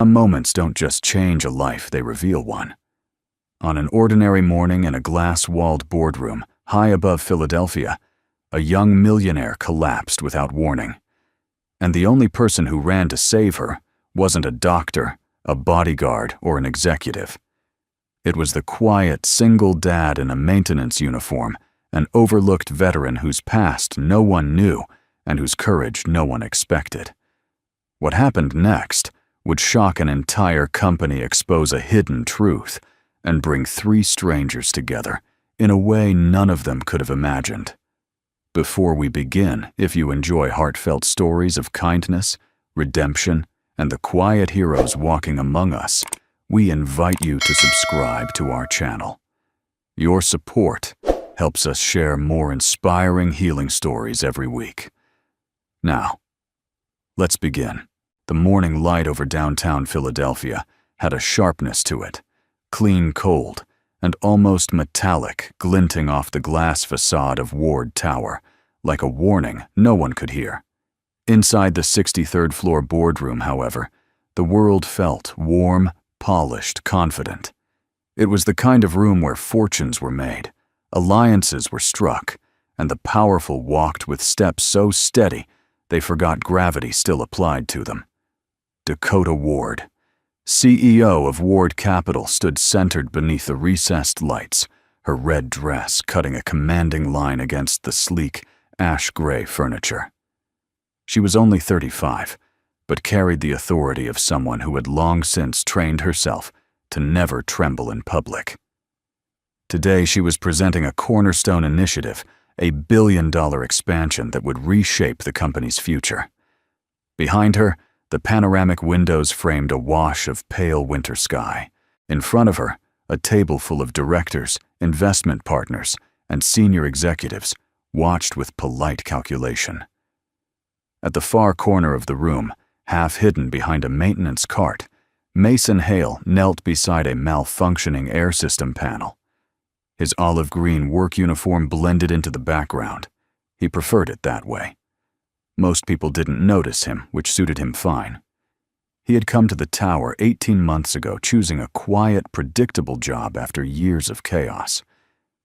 Moments don't just change a life, they reveal one. On an ordinary morning in a glass-walled boardroom high above Philadelphia, a young millionaire collapsed without warning. And the only person who ran to save her wasn't a doctor, a bodyguard, or an executive. It was the quiet, single dad in a maintenance uniform, an overlooked veteran whose past no one knew and whose courage no one expected. What happened next would shock an entire company, expose a hidden truth, and bring three strangers together in a way none of them could have imagined. Before we begin, if you enjoy heartfelt stories of kindness, redemption, and the quiet heroes walking among us, we invite you to subscribe to our channel. Your support helps us share more inspiring healing stories every week. Now, let's begin. The morning light over downtown Philadelphia had a sharpness to it, clean cold and almost metallic, glinting off the glass facade of Ward Tower, like a warning no one could hear. Inside the 63rd floor boardroom, however, the world felt warm, polished, confident. It was the kind of room where fortunes were made, alliances were struck, and the powerful walked with steps so steady they forgot gravity still applied to them. Dakota Ward, CEO of Ward Capital, stood centered beneath the recessed lights, her red dress cutting a commanding line against the sleek, ash-gray furniture. She was only 35, but carried the authority of someone who had long since trained herself to never tremble in public. Today she was presenting a cornerstone initiative, a billion-dollar expansion that would reshape the company's future. Behind her, the panoramic windows framed a wash of pale winter sky. In front of her, a table full of directors, investment partners, and senior executives watched with polite calculation. At the far corner of the room, half hidden behind a maintenance cart, Mason Hale knelt beside a malfunctioning air system panel. His olive green work uniform blended into the background. He preferred it that way. Most people didn't notice him, which suited him fine. He had come to the tower 18 months ago, choosing a quiet, predictable job after years of chaos.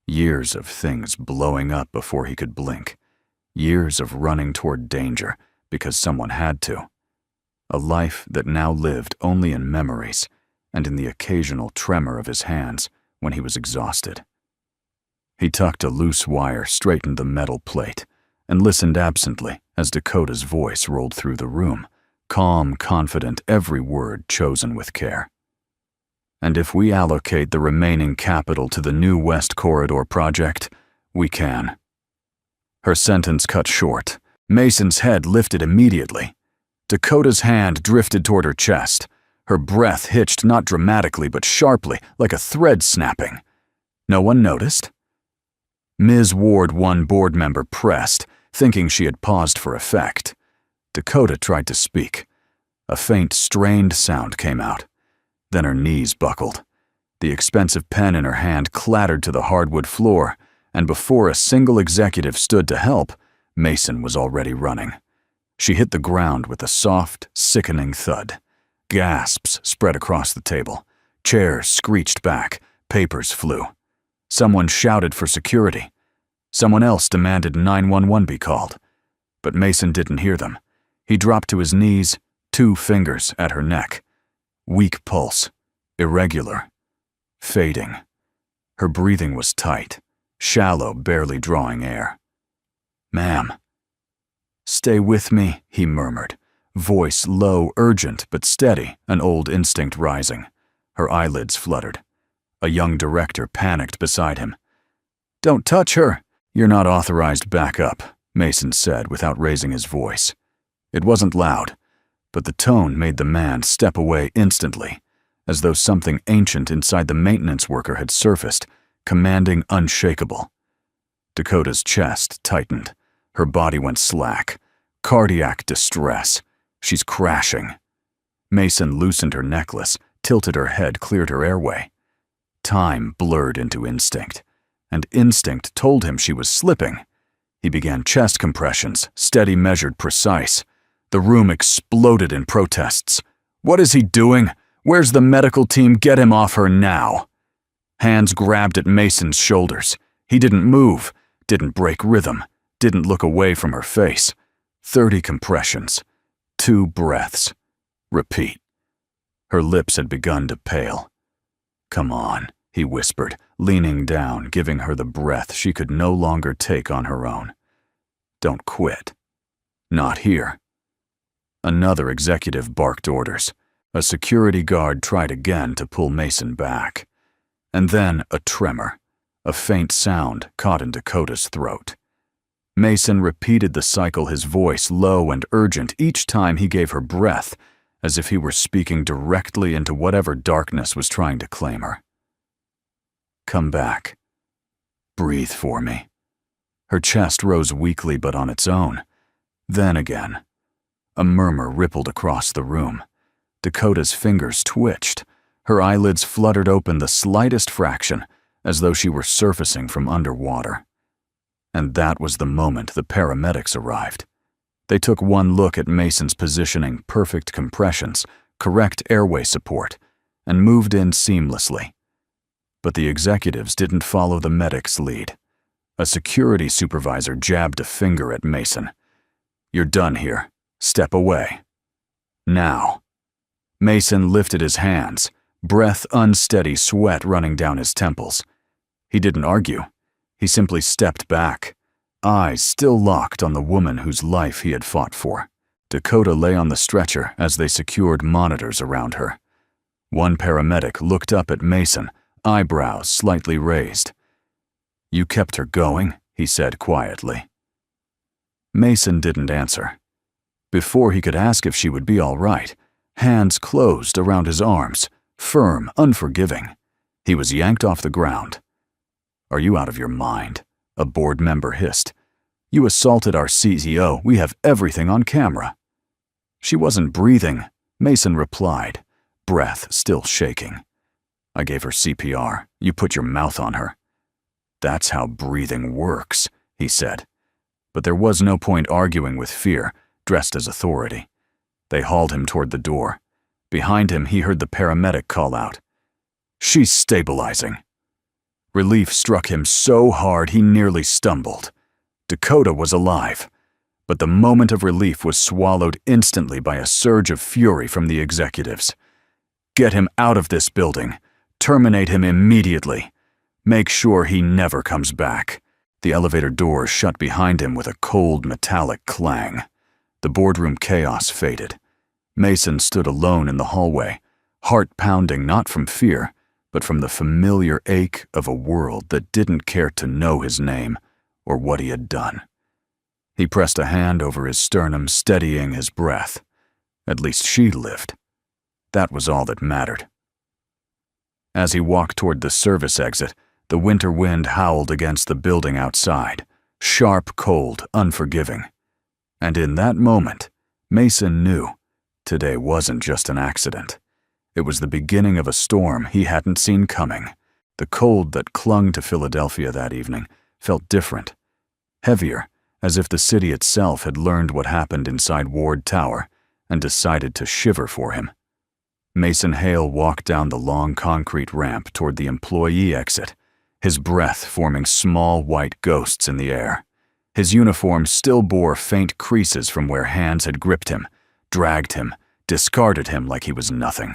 Years of things blowing up before he could blink. Years of running toward danger because someone had to. A life that now lived only in memories and in the occasional tremor of his hands when he was exhausted. He tucked a loose wire, straightened the metal plate, and listened absently as Dakota's voice rolled through the room, calm, confident, every word chosen with care. And if we allocate the remaining capital to the new West Corridor project, we can. Her sentence cut short. Mason's head lifted immediately. Dakota's hand drifted toward her chest. Her breath hitched not dramatically but sharply, like a thread snapping. No one noticed? Ms. Ward, one board member, pressed, thinking she had paused for effect. Dakota tried to speak. A faint, strained sound came out. Then her knees buckled. The expensive pen in her hand clattered to the hardwood floor, and before a single executive stood to help, Mason was already running. She hit the ground with a soft, sickening thud. Gasps spread across the table. Chairs screeched back. Papers flew. Someone shouted for security. Someone else demanded 911 be called. But Mason didn't hear them. He dropped to his knees, 2 fingers at her neck. Weak pulse. Irregular. Fading. Her breathing was tight, shallow, barely drawing air. "Ma'am." "Stay with me," he murmured, voice low, urgent, but steady, an old instinct rising. Her eyelids fluttered. A young director panicked beside him. "Don't touch her." "You're not authorized backup," Mason said without raising his voice. It wasn't loud, but the tone made the man step away instantly, as though something ancient inside the maintenance worker had surfaced, commanding, unshakable. Dakota's chest tightened. Her body went slack. Cardiac distress. She's crashing. Mason loosened her necklace, tilted her head, cleared her airway. Time blurred into instinct, and instinct told him she was slipping. He began chest compressions, steady, measured, precise. The room exploded in protests. "What is he doing? Where's the medical team? Get him off her now." Hands grabbed at Mason's shoulders. He didn't move, didn't break rhythm, didn't look away from her face. 30 compressions. 2 breaths. Repeat. Her lips had begun to pale. "Come on," he whispered, leaning down, giving her the breath she could no longer take on her own. "Don't quit. Not here." Another executive barked orders. A security guard tried again to pull Mason back. And then a tremor, a faint sound caught in Dakota's throat. Mason repeated the cycle, his voice low and urgent each time he gave her breath, as if he were speaking directly into whatever darkness was trying to claim her. "Come back. Breathe for me." Her chest rose weakly but on its own. Then again. A murmur rippled across the room. Dakota's fingers twitched. Her eyelids fluttered open the slightest fraction, as though she were surfacing from underwater. And that was the moment the paramedics arrived. They took one look at Mason's positioning, perfect compressions, correct airway support, and moved in seamlessly. But the executives didn't follow the medic's lead. A security supervisor jabbed a finger at Mason. "You're done here. Step away. Now." Mason lifted his hands, breath unsteady, sweat running down his temples. He didn't argue. He simply stepped back, eyes still locked on the woman whose life he had fought for. Dakota lay on the stretcher as they secured monitors around her. One paramedic looked up at Mason, eyebrows slightly raised. "You kept her going," he said quietly. Mason didn't answer. Before he could ask if she would be all right, hands closed around his arms, firm, unforgiving. He was yanked off the ground. "Are you out of your mind?" a board member hissed. "You assaulted our CEO. We have everything on camera." "She wasn't breathing," Mason replied, breath still shaking. "I gave her CPR. You put your mouth on her." "That's how breathing works," he said. But there was no point arguing with fear, dressed as authority. They hauled him toward the door. Behind him, he heard the paramedic call out, "She's stabilizing." Relief struck him so hard he nearly stumbled. Dakota was alive, but the moment of relief was swallowed instantly by a surge of fury from the executives. "Get him out of this building. Terminate him immediately. Make sure he never comes back." The elevator doors shut behind him with a cold, metallic clang. The boardroom chaos faded. Mason stood alone in the hallway, heart pounding not from fear, but from the familiar ache of a world that didn't care to know his name or what he had done. He pressed a hand over his sternum, steadying his breath. At least she lived. That was all that mattered. As he walked toward the service exit, the winter wind howled against the building outside, sharp, cold, unforgiving. And in that moment, Mason knew today wasn't just an accident. It was the beginning of a storm he hadn't seen coming. The cold that clung to Philadelphia that evening felt different, heavier, as if the city itself had learned what happened inside Ward Tower and decided to shiver for him. Mason Hale walked down the long concrete ramp toward the employee exit, his breath forming small white ghosts in the air. His uniform still bore faint creases from where hands had gripped him, dragged him, discarded him like he was nothing.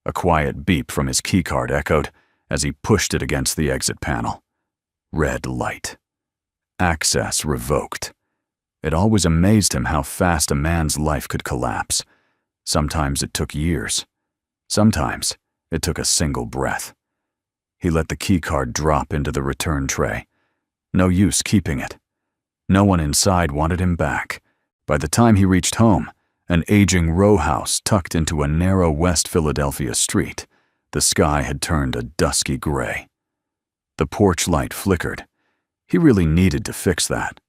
A quiet beep from his keycard echoed as he pushed it against the exit panel. Red light. Access revoked. It always amazed him how fast a man's life could collapse. Sometimes it took years. Sometimes it took a single breath. He let the keycard drop into the return tray. No use keeping it. No one inside wanted him back. By the time he reached home, an aging row house tucked into a narrow West Philadelphia street, the sky had turned a dusky gray. The porch light flickered. He really needed to fix that.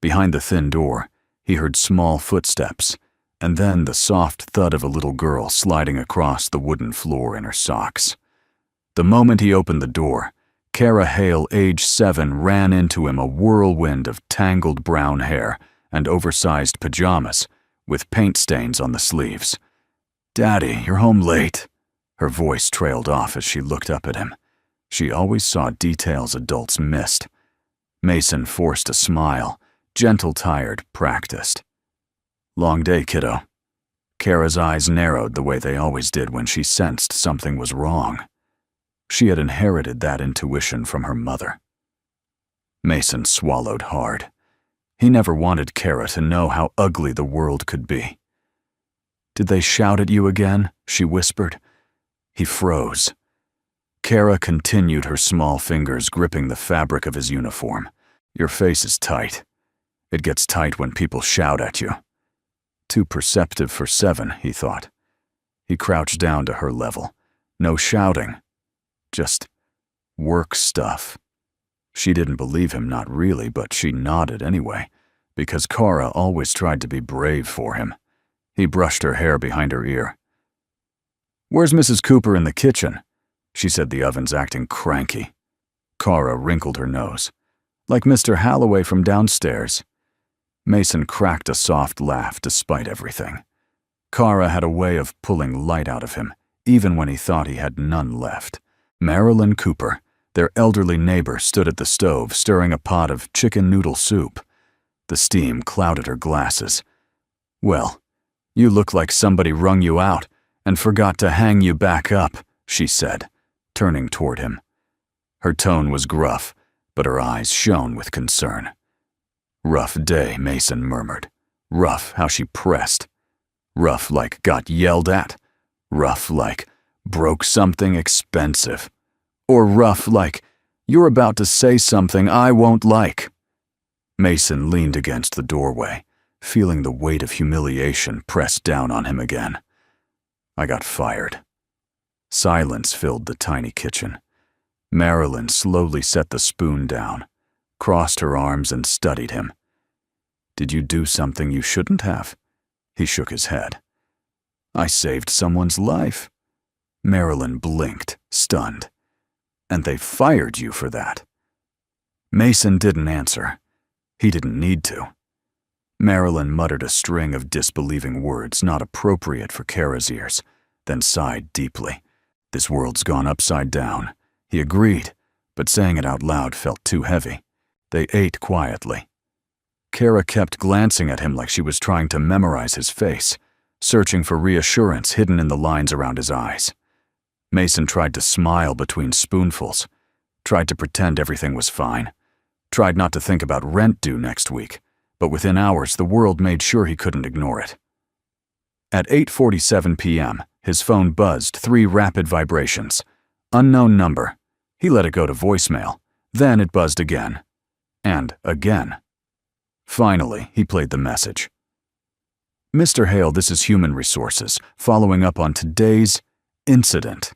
Behind the thin door, he heard small footsteps, and then the soft thud of a little girl sliding across the wooden floor in her socks. The moment he opened the door, Kara Hale, age 7, ran into him, a whirlwind of tangled brown hair and oversized pajamas with paint stains on the sleeves. "Daddy, you're home late." Her voice trailed off as she looked up at him. She always saw details adults missed. Mason forced a smile, gentle, tired, practiced. "Long day, kiddo." Kara's eyes narrowed the way they always did when she sensed something was wrong. She had inherited that intuition from her mother. Mason swallowed hard. He never wanted Kara to know how ugly the world could be. "Did they shout at you again?" she whispered. He froze. Kara continued, her small fingers gripping the fabric of his uniform. "Your face is tight. It gets tight when people shout at you." Too perceptive for 7, he thought. He crouched down to her level. No shouting. Just work stuff. She didn't believe him, not really, but she nodded anyway, because Kara always tried to be brave for him. He brushed her hair behind her ear. "Where's Mrs. Cooper in the kitchen?" She said the oven's acting cranky. Kara wrinkled her nose. "Like Mr. Halloway from downstairs." Mason cracked a soft laugh despite everything. Kara had a way of pulling light out of him, even when he thought he had none left. Marilyn Cooper, their elderly neighbor, stood at the stove stirring a pot of chicken noodle soup. The steam clouded her glasses. "Well, you look like somebody wrung you out and forgot to hang you back up," she said, turning toward him. Her tone was gruff, but her eyes shone with concern. "Rough day," Mason murmured. Rough how she pressed. Rough like got yelled at. Rough like broke something expensive. Or rough like you're about to say something I won't like. Mason leaned against the doorway, feeling the weight of humiliation press down on him again. "I got fired." Silence filled the tiny kitchen. Marilyn slowly set the spoon down, crossed her arms and studied him. "Did you do something you shouldn't have?" He shook his head. "I saved someone's life." Marilyn blinked, stunned. "And they fired you for that?" Mason didn't answer. He didn't need to. Marilyn muttered a string of disbelieving words not appropriate for Kara's ears, then sighed deeply. "This world's gone upside down." He agreed, but saying it out loud felt too heavy. They ate quietly. Kara kept glancing at him like she was trying to memorize his face, searching for reassurance hidden in the lines around his eyes. Mason tried to smile between spoonfuls, tried to pretend everything was fine, tried not to think about rent due next week, but within hours the world made sure he couldn't ignore it. At 8:47 p.m., his phone buzzed 3 rapid vibrations. Unknown number. He let it go to voicemail. Then it buzzed again. And again. Finally, he played the message. "Mr. Hale, this is Human Resources, following up on today's incident.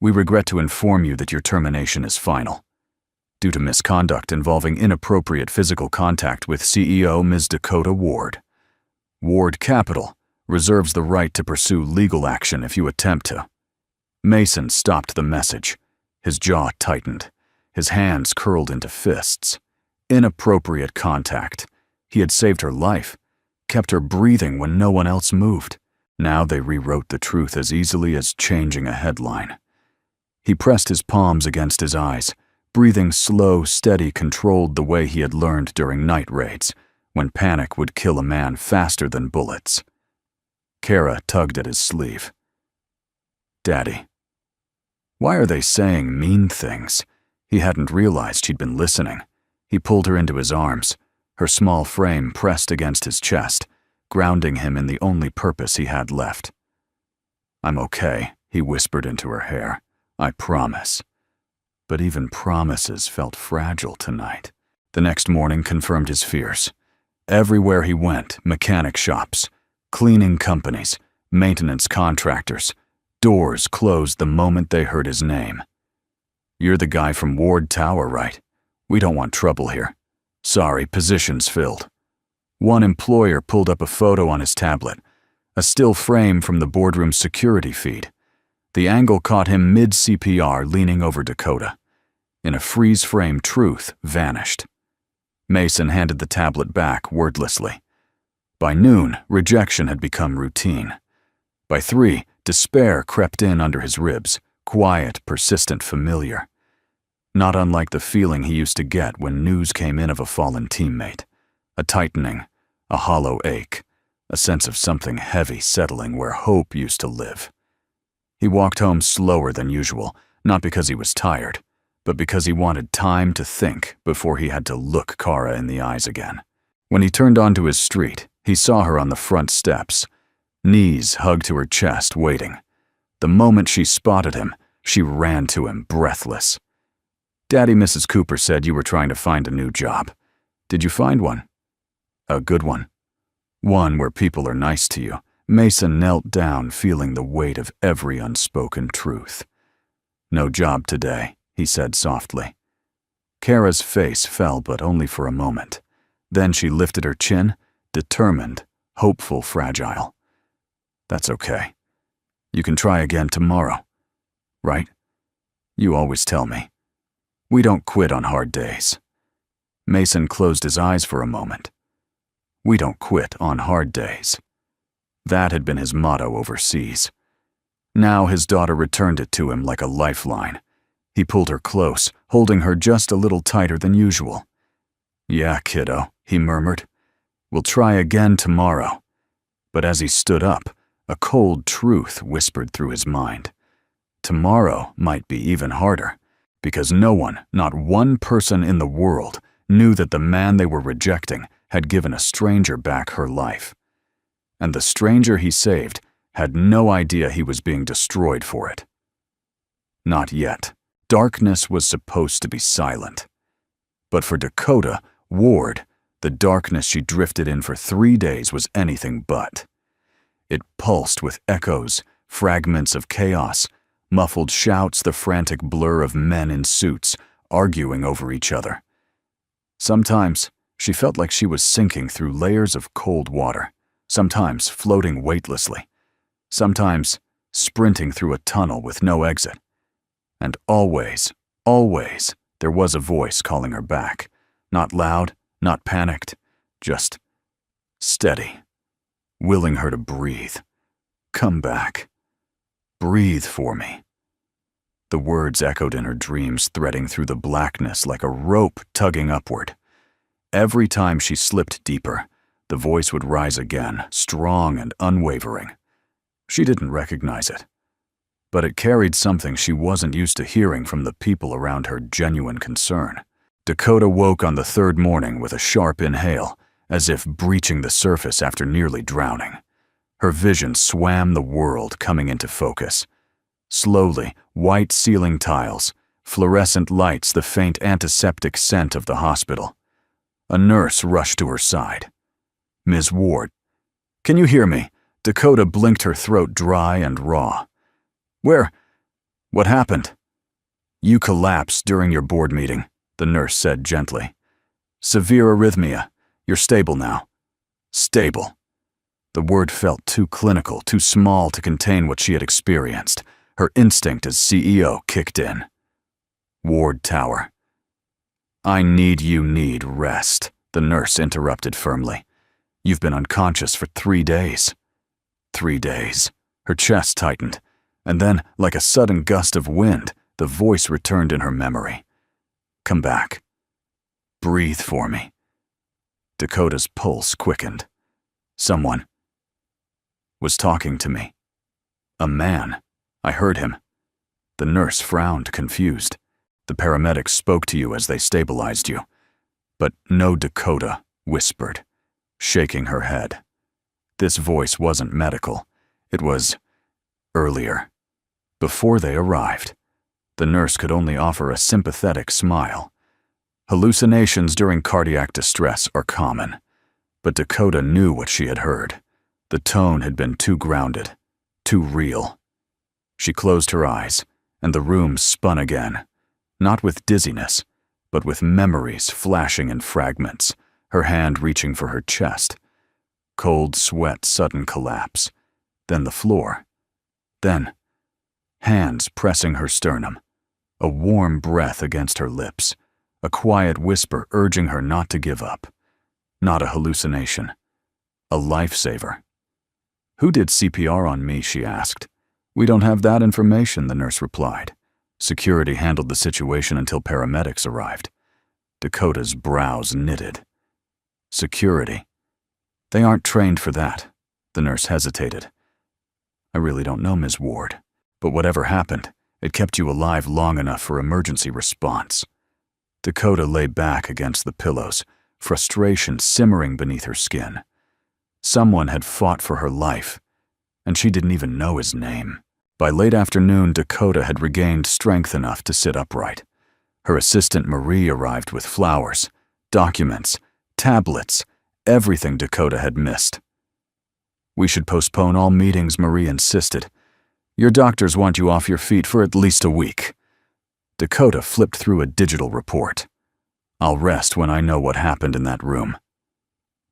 We regret to inform you that your termination is final. Due to misconduct involving inappropriate physical contact with CEO Ms. Dakota Ward. Ward Capital reserves the right to pursue legal action if you attempt to." Mason stopped the message. His jaw tightened. His hands curled into fists. Inappropriate contact. He had saved her life, kept her breathing when no one else moved. Now they rewrote the truth as easily as changing a headline. He pressed his palms against his eyes, breathing slow, steady, controlled the way he had learned during night raids, when panic would kill a man faster than bullets. Kara tugged at his sleeve. "Daddy." Why are they saying mean things? He hadn't realized she'd been listening. He pulled her into his arms, her small frame pressed against his chest, grounding him in the only purpose he had left. "I'm okay," he whispered into her hair. "I promise." But even promises felt fragile tonight. The next morning confirmed his fears. Everywhere he went, mechanic shops, cleaning companies, maintenance contractors, doors closed the moment they heard his name. "You're the guy from Ward Tower, right? We don't want trouble here. Sorry, position's filled." One employer pulled up a photo on his tablet, a still frame from the boardroom security feed. The angle caught him mid-CPR leaning over Dakota. In a freeze-frame, truth vanished. Mason handed the tablet back wordlessly. By noon, rejection had become routine. By 3, despair crept in under his ribs, quiet, persistent, familiar. Not unlike the feeling he used to get when news came in of a fallen teammate. A tightening, a hollow ache, a sense of something heavy settling where hope used to live. He walked home slower than usual, not because he was tired, but because he wanted time to think before he had to look Kara in the eyes again. When he turned onto his street, he saw her on the front steps, knees hugged to her chest, waiting. The moment she spotted him, she ran to him, breathless. "Daddy, Mrs. Cooper said you were trying to find a new job. Did you find one?" "A good one. One where people are nice to you." Mason knelt down, feeling the weight of every unspoken truth. "No job today," he said softly. Kara's face fell, but only for a moment. Then she lifted her chin, determined, hopeful, fragile. "That's okay. You can try again tomorrow. Right? You always tell me. We don't quit on hard days." Mason closed his eyes for a moment. "We don't quit on hard days." That had been his motto overseas. Now his daughter returned it to him like a lifeline. He pulled her close, holding her just a little tighter than usual. "Yeah, kiddo," he murmured. "We'll try again tomorrow." But as he stood up, a cold truth whispered through his mind. Tomorrow might be even harder, because no one, not one person in the world, knew that the man they were rejecting had given a stranger back her life. And the stranger he saved had no idea he was being destroyed for it. Not yet. Darkness was supposed to be silent. But for Dakota, Ward, the darkness she drifted in for 3 days was anything but. It pulsed with echoes, fragments of chaos, muffled shouts, the frantic blur of men in suits, arguing over each other. Sometimes she felt like she was sinking through layers of cold water, sometimes floating weightlessly, sometimes sprinting through a tunnel with no exit. And always, always, there was a voice calling her back, not loud, not panicked, just steady, willing her to breathe. "Come back. Breathe for me." The words echoed in her dreams, threading through the blackness like a rope tugging upward. Every time she slipped deeper, the voice would rise again, strong and unwavering. She didn't recognize it, but it carried something she wasn't used to hearing from the people around her, genuine concern. Dakota woke on the 3rd morning with a sharp inhale, as if breaching the surface after nearly drowning. Her vision swam the world, coming into focus. Slowly, white ceiling tiles, fluorescent lights, the faint antiseptic scent of the hospital. A nurse rushed to her side. "Ms. Ward." "Can you hear me?" Dakota blinked, her throat dry and raw. What happened?" "You collapsed during your board meeting," the nurse said gently. "Severe arrhythmia. You're stable now." Stable. The word felt too clinical, too small to contain what she had experienced. Her instinct as CEO kicked in. "Ward Tower." "I need rest," the nurse interrupted firmly. "You've been unconscious for 3 days. 3 days. Her chest tightened, and then, like a sudden gust of wind, the voice returned in her memory. "Come back. Breathe for me." Dakota's pulse quickened. Someone was talking to me. A man. I heard him. The nurse frowned, confused. "The paramedics spoke to you as they stabilized you." But no, Dakota whispered, shaking her head. This voice wasn't medical. It was earlier, before they arrived. The nurse could only offer a sympathetic smile. Hallucinations during cardiac distress are common, but Dakota knew what she had heard. The tone had been too grounded, too real. She closed her eyes, and the room spun again, not with dizziness, but with memories flashing in fragments, her hand reaching for her chest. Cold sweat, sudden collapse. Then the floor. Then hands pressing her sternum. A warm breath against her lips. A quiet whisper urging her not to give up. Not a hallucination. A lifesaver. "Who did CPR on me?" she asked. "We don't have that information," the nurse replied. "Security handled the situation until paramedics arrived." Dakota's brows knitted. "Security? They aren't trained for that." The nurse hesitated. "I really don't know, Ms. Ward, but whatever happened, it kept you alive long enough for emergency response." Dakota lay back against the pillows, frustration simmering beneath her skin. Someone had fought for her life, and she didn't even know his name. By late afternoon, Dakota had regained strength enough to sit upright. Her assistant Marie arrived with flowers, documents, tablets, everything Dakota had missed. "We should postpone all meetings," Marie insisted. "Your doctors want you off your feet for at least a week." Dakota flipped through a digital report. "I'll rest when I know what happened in that room."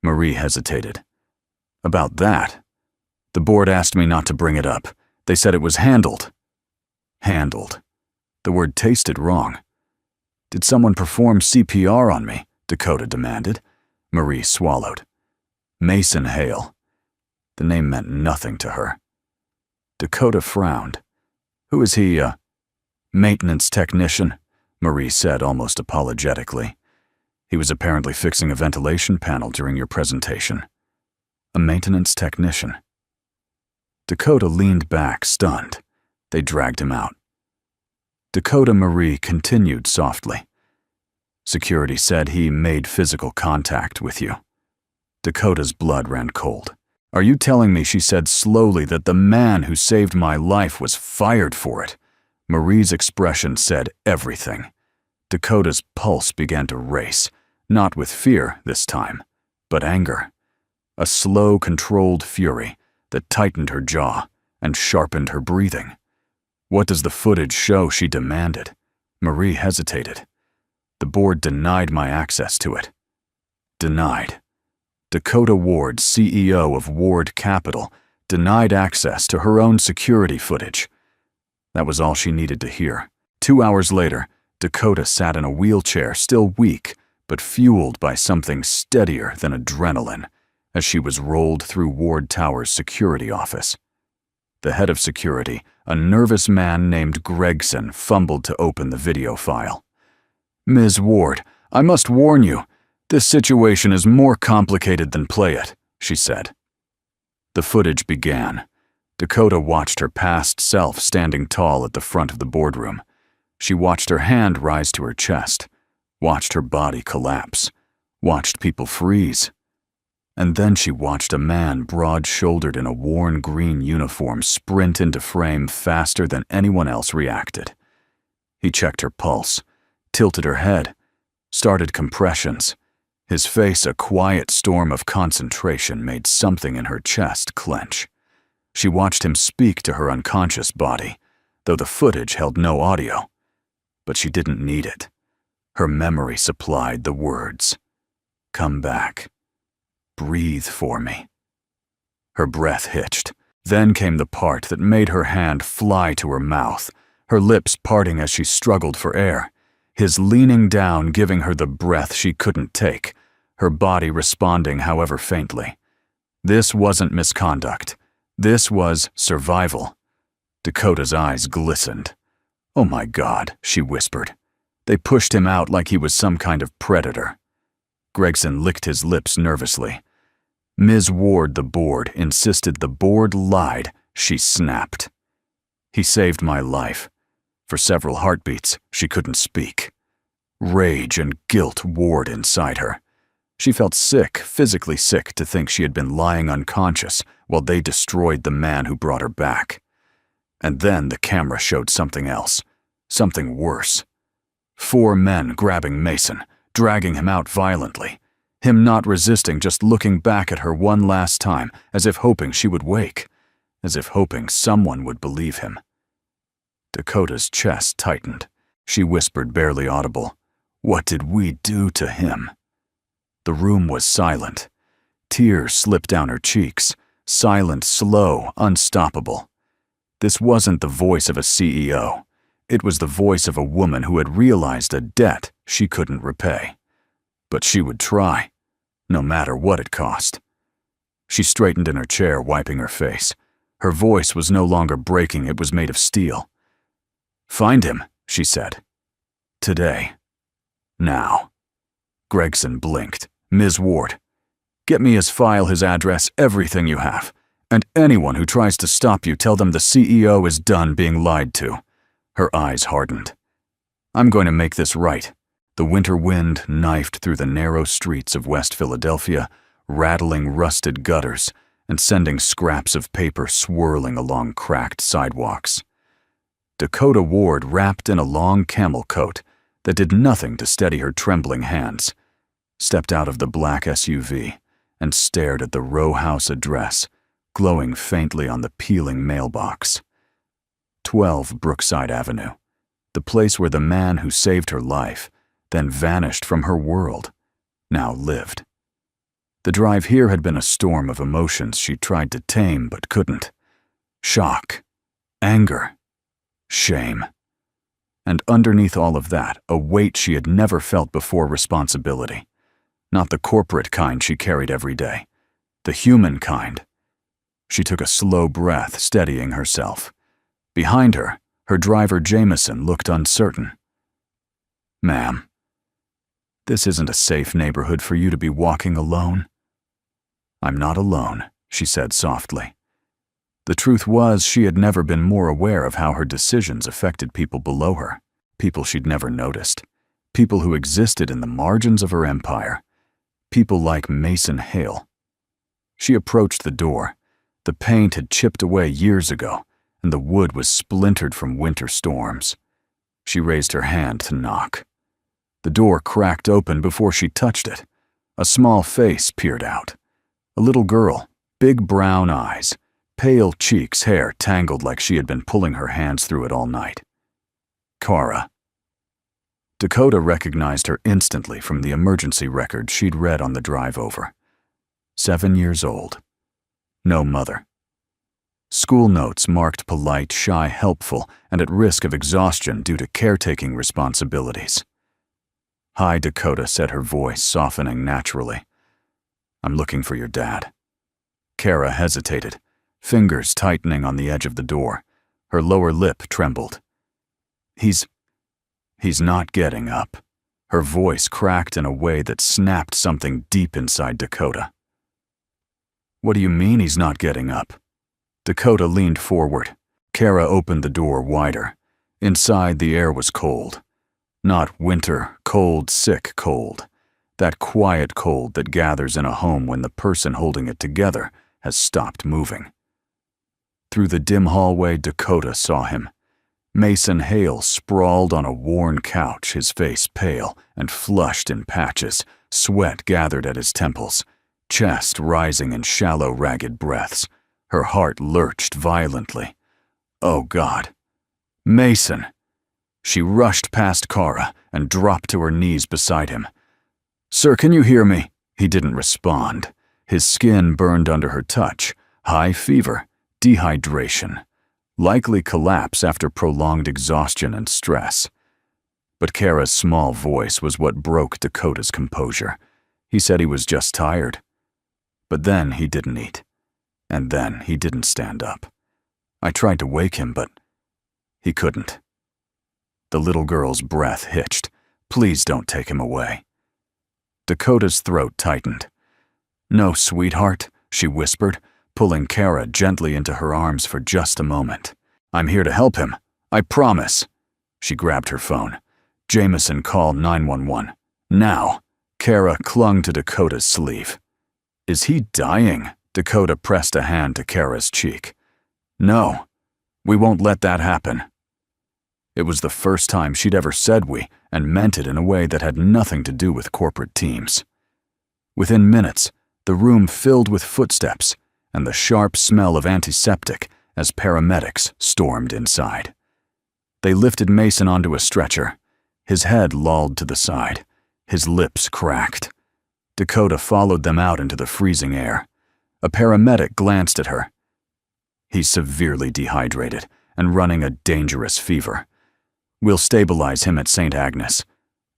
Marie hesitated. "About that? The board asked me not to bring it up. They said it was handled." Handled. The word tasted wrong. "Did someone perform CPR on me?" Dakota demanded. Marie swallowed. Mason Hale. The name meant nothing to her. Dakota frowned. "Who is he, a maintenance technician?" Marie said almost apologetically. "He was apparently fixing a ventilation panel during your presentation." "A maintenance technician?" Dakota leaned back, stunned. They dragged him out. Dakota Marie continued softly. "Security said he made physical contact with you." Dakota's blood ran cold. "Are you telling me," she said slowly, "that the man who saved my life was fired for it?" Marie's expression said everything. Dakota's pulse began to race, not with fear this time, but anger. A slow, controlled fury that tightened her jaw and sharpened her breathing. "What does the footage show?" she demanded. Marie hesitated. "The board denied my access to it." Denied. Dakota Ward, CEO of Ward Capital, denied access to her own security footage. That was all she needed to hear. 2 hours later, Dakota sat in a wheelchair, still weak, but fueled by something steadier than adrenaline, as she was rolled through Ward Tower's security office. The head of security, a nervous man named Gregson, fumbled to open the video file. "Ms. Ward, I must warn you, this situation is more complicated than play it," she said. The footage began. Dakota watched her past self standing tall at the front of the boardroom. She watched her hand rise to her chest, watched her body collapse, watched people freeze. And then she watched a man broad-shouldered in a worn green uniform sprint into frame faster than anyone else reacted. He checked her pulse, tilted her head, started compressions. His face, a quiet storm of concentration, made something in her chest clench. She watched him speak to her unconscious body, though the footage held no audio. But she didn't need it. Her memory supplied the words. "Come back. Breathe for me." Her breath hitched. Then came the part that made her hand fly to her mouth, her lips parting as she struggled for air. His leaning down, giving her the breath she couldn't take, her body responding however faintly. This wasn't misconduct. This was survival. Dakota's eyes glistened. "Oh my God," she whispered. They pushed him out like he was some kind of predator. Gregson licked his lips nervously. "Ms. Ward, the board insisted the board lied," she snapped. "He saved my life." For several heartbeats, she couldn't speak. Rage and guilt warred inside her. She felt sick, physically sick, to think she had been lying unconscious while they destroyed the man who brought her back. And then the camera showed something else, something worse. 4 men grabbing Mason, dragging him out violently. Him not resisting, just looking back at her one last time, as if hoping she would wake, as if hoping someone would believe him. Dakota's chest tightened. She whispered, barely audible, "What did we do to him?" The room was silent. Tears slipped down her cheeks, silent, slow, unstoppable. This wasn't the voice of a CEO. It was the voice of a woman who had realized a debt she couldn't repay. But she would try, no matter what it cost. She straightened in her chair, wiping her face. Her voice was no longer breaking, it was made of steel. "Find him," she said. "Today. Now." Gregson blinked. "Ms. Ward, get me his file, his address, everything you have. And anyone who tries to stop you, tell them the CEO is done being lied to." Her eyes hardened. "I'm going to make this right." The winter wind knifed through the narrow streets of West Philadelphia, rattling rusted gutters and sending scraps of paper swirling along cracked sidewalks. Dakota Ward, wrapped in a long camel coat that did nothing to steady her trembling hands, stepped out of the black SUV and stared at the row house address, glowing faintly on the peeling mailbox. 12 Brookside Avenue, the place where the man who saved her life, then vanished from her world, now lived. The drive here had been a storm of emotions she tried to tame but couldn't. Shock, anger, shame. And underneath all of that, a weight she had never felt before: responsibility. Not the corporate kind she carried every day, the human kind. She took a slow breath, steadying herself. Behind her, her driver Jameson looked uncertain. "Ma'am, this isn't a safe neighborhood for you to be walking alone." "I'm not alone," she said softly. The truth was, she had never been more aware of how her decisions affected people below her, people she'd never noticed, people who existed in the margins of her empire, people like Mason Hale. She approached the door. The paint had chipped away years ago, and the wood was splintered from winter storms. She raised her hand to knock. The door cracked open before she touched it. A small face peered out. A little girl, big brown eyes, pale cheeks, hair tangled like she had been pulling her hands through it all night. Kara. Dakota recognized her instantly from the emergency record she'd read on the drive over. 7 years old. No mother. School notes marked polite, shy, helpful, and at risk of exhaustion due to caretaking responsibilities. "Hi, Dakota," said her voice, softening naturally. "I'm looking for your dad." Kara hesitated, fingers tightening on the edge of the door. Her lower lip trembled. He's not getting up." Her voice cracked in a way that snapped something deep inside Dakota. "What do you mean he's not getting up?" Dakota leaned forward. Kara opened the door wider. Inside, the air was cold. Not winter, cold, sick cold. That quiet cold that gathers in a home when the person holding it together has stopped moving. Through the dim hallway, Dakota saw him. Mason Hale sprawled on a worn couch, his face pale and flushed in patches, sweat gathered at his temples, chest rising in shallow, ragged breaths. Her heart lurched violently. Oh God. Mason! She rushed past Kara and dropped to her knees beside him. "Sir, can you hear me?" He didn't respond. His skin burned under her touch. High fever, dehydration, likely collapse after prolonged exhaustion and stress. But Kara's small voice was what broke Dakota's composure. He said he was just tired. But then he didn't eat. And then he didn't stand up. I tried to wake him, but he couldn't. The little girl's breath hitched. "Please don't take him away." Dakota's throat tightened. "No, sweetheart," she whispered, pulling Kara gently into her arms for just a moment. "I'm here to help him. I promise." She grabbed her phone. "Jameson, call 911. Now." Kara clung to Dakota's sleeve. "Is he dying?" Dakota pressed a hand to Kara's cheek. "No, we won't let that happen." It was the first time she'd ever said "we" and meant it in a way that had nothing to do with corporate teams. Within minutes, the room filled with footsteps and the sharp smell of antiseptic as paramedics stormed inside. They lifted Mason onto a stretcher, his head lolled to the side, his lips cracked. Dakota followed them out into the freezing air. A paramedic glanced at her. "He's severely dehydrated and running a dangerous fever. We'll stabilize him at St. Agnes."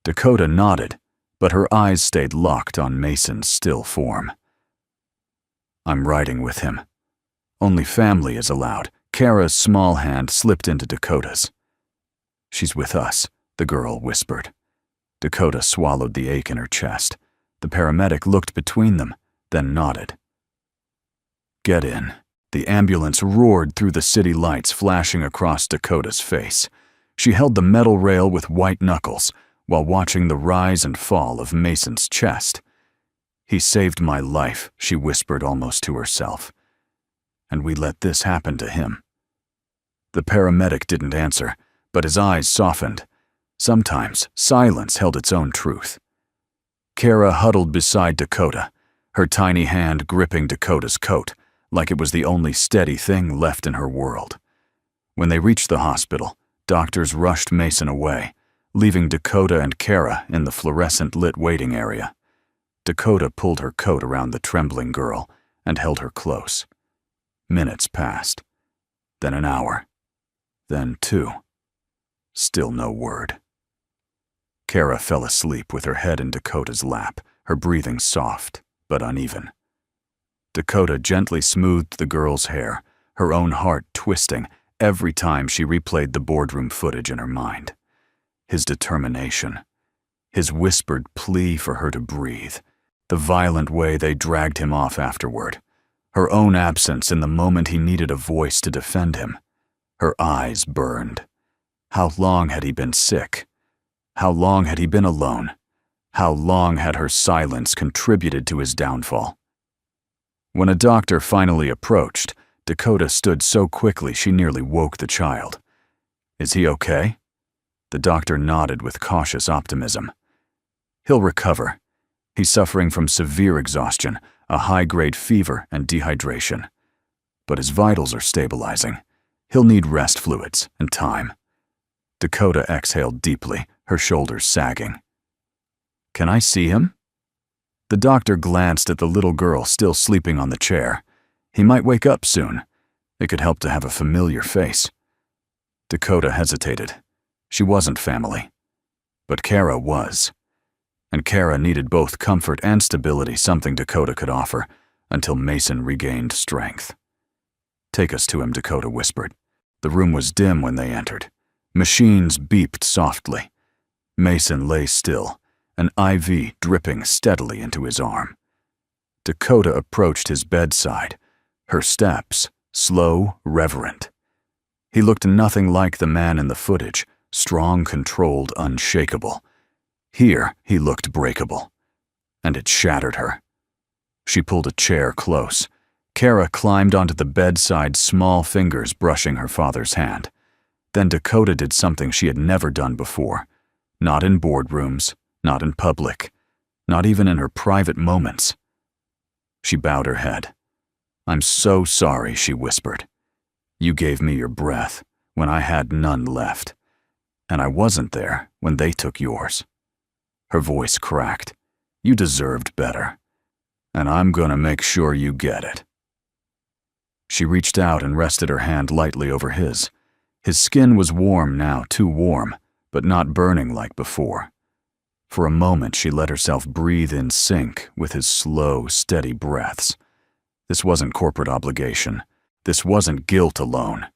Dakota nodded, but her eyes stayed locked on Mason's still form. I'm riding with him. Only family is allowed. Kara's small hand slipped into Dakota's. She's with us, the girl whispered. Dakota swallowed the ache in her chest. The paramedic looked between them, then nodded. Get in. The ambulance roared through the city lights flashing across Dakota's face. She held the metal rail with white knuckles while watching the rise and fall of Mason's chest. He saved my life, she whispered almost to herself. And we let this happen to him. The paramedic didn't answer, but his eyes softened. Sometimes silence held its own truth. Kara huddled beside Dakota, her tiny hand gripping Dakota's coat, like it was the only steady thing left in her world. When they reached the hospital, doctors rushed Mason away, leaving Dakota and Kara in the fluorescent-lit waiting area. Dakota pulled her coat around the trembling girl and held her close. Minutes passed, then an hour, then 2. Still no word. Kara fell asleep with her head in Dakota's lap, her breathing soft but uneven. Dakota gently smoothed the girl's hair, her own heart twisting every time she replayed the boardroom footage in her mind. His determination, his whispered plea for her to breathe, the violent way they dragged him off afterward, her own absence in the moment he needed a voice to defend him. Her eyes burned. How long had he been sick? How long had he been alone? How long had her silence contributed to his downfall? When a doctor finally approached, Dakota stood so quickly she nearly woke the child. Is he okay? The doctor nodded with cautious optimism. He'll recover. He's suffering from severe exhaustion, a high-grade fever and dehydration. But his vitals are stabilizing. He'll need rest fluids and time. Dakota exhaled deeply, her shoulders sagging. Can I see him? The doctor glanced at the little girl still sleeping on the chair. He might wake up soon. It could help to have a familiar face. Dakota hesitated. She wasn't family. But Kara was. And Kara needed both comfort and stability, something Dakota could offer, until Mason regained strength. Take us to him, Dakota whispered. The room was dim when they entered. Machines beeped softly. Mason lay still, an IV dripping steadily into his arm. Dakota approached his bedside, her steps slow, reverent. He looked nothing like the man in the footage, strong, controlled, unshakable. Here he looked breakable, and it shattered her. She pulled a chair close. Kara climbed onto the bedside, small fingers brushing her father's hand. Then Dakota did something she had never done before. Not in boardrooms, not in public, not even in her private moments. She bowed her head. I'm so sorry, she whispered. You gave me your breath when I had none left, and I wasn't there when they took yours. Her voice cracked. You deserved better, and I'm gonna make sure you get it. She reached out and rested her hand lightly over his. His skin was warm now, too warm, but not burning like before. For a moment she let herself breathe in sync with his slow, steady breaths. This wasn't corporate obligation. This wasn't guilt alone.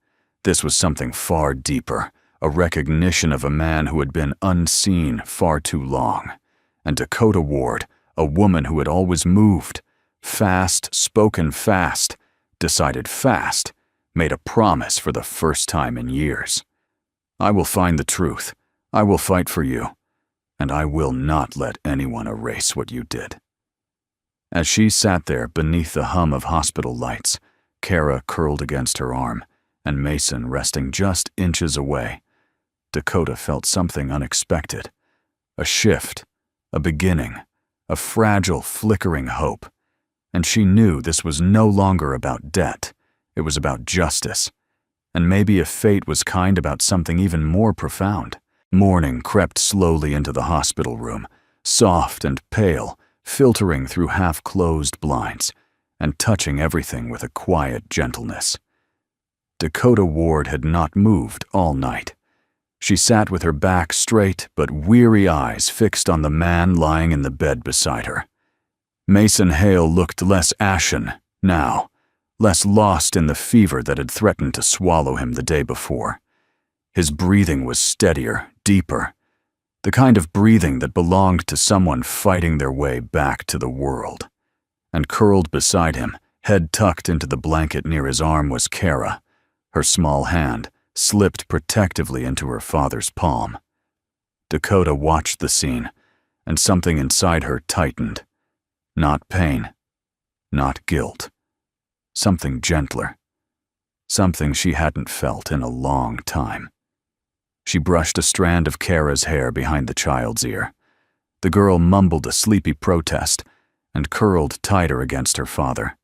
This was something far deeper, a recognition of a man who had been unseen far too long. And Dakota Ward, a woman who had always moved, fast, spoken fast, decided fast, made a promise for the first time in years. I will find the truth. I will fight for you. And I will not let anyone erase what you did. As she sat there beneath the hum of hospital lights, Kara curled against her arm, and Mason resting just inches away, Dakota felt something unexpected. A shift, a beginning, a fragile, flickering hope. And she knew this was no longer about debt. It was about justice. And maybe if fate was kind, about something even more profound. Morning crept slowly into the hospital room, soft and pale, filtering through half-closed blinds, and touching everything with a quiet gentleness. Dakota Ward had not moved all night. She sat with her back straight but weary eyes fixed on the man lying in the bed beside her. Mason Hale looked less ashen, now, less lost in the fever that had threatened to swallow him the day before. His breathing was steadier, deeper, the kind of breathing that belonged to someone fighting their way back to the world. And curled beside him, head tucked into the blanket near his arm, was Kara, her small hand slipped protectively into her father's palm. Dakota watched the scene, and something inside her tightened. Not pain, not guilt. Something gentler. Something she hadn't felt in a long time. She brushed a strand of Kara's hair behind the child's ear. The girl mumbled a sleepy protest and curled tighter against her father.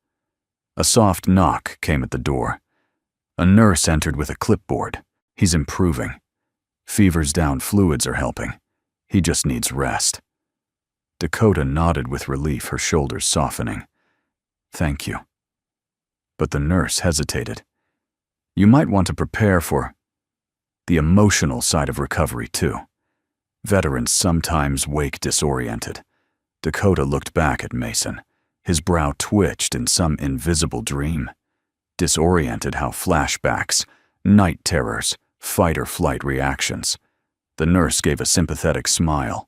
A soft knock came at the door. A nurse entered with a clipboard. He's improving. Fever's down, fluids are helping. He just needs rest. Dakota nodded with relief, her shoulders softening. Thank you. But the nurse hesitated. You might want to prepare for the emotional side of recovery, too. Veterans sometimes wake disoriented. Dakota looked back at Mason. His brow twitched in some invisible dream. Disoriented how flashbacks, night terrors, fight-or-flight reactions. The nurse gave a sympathetic smile.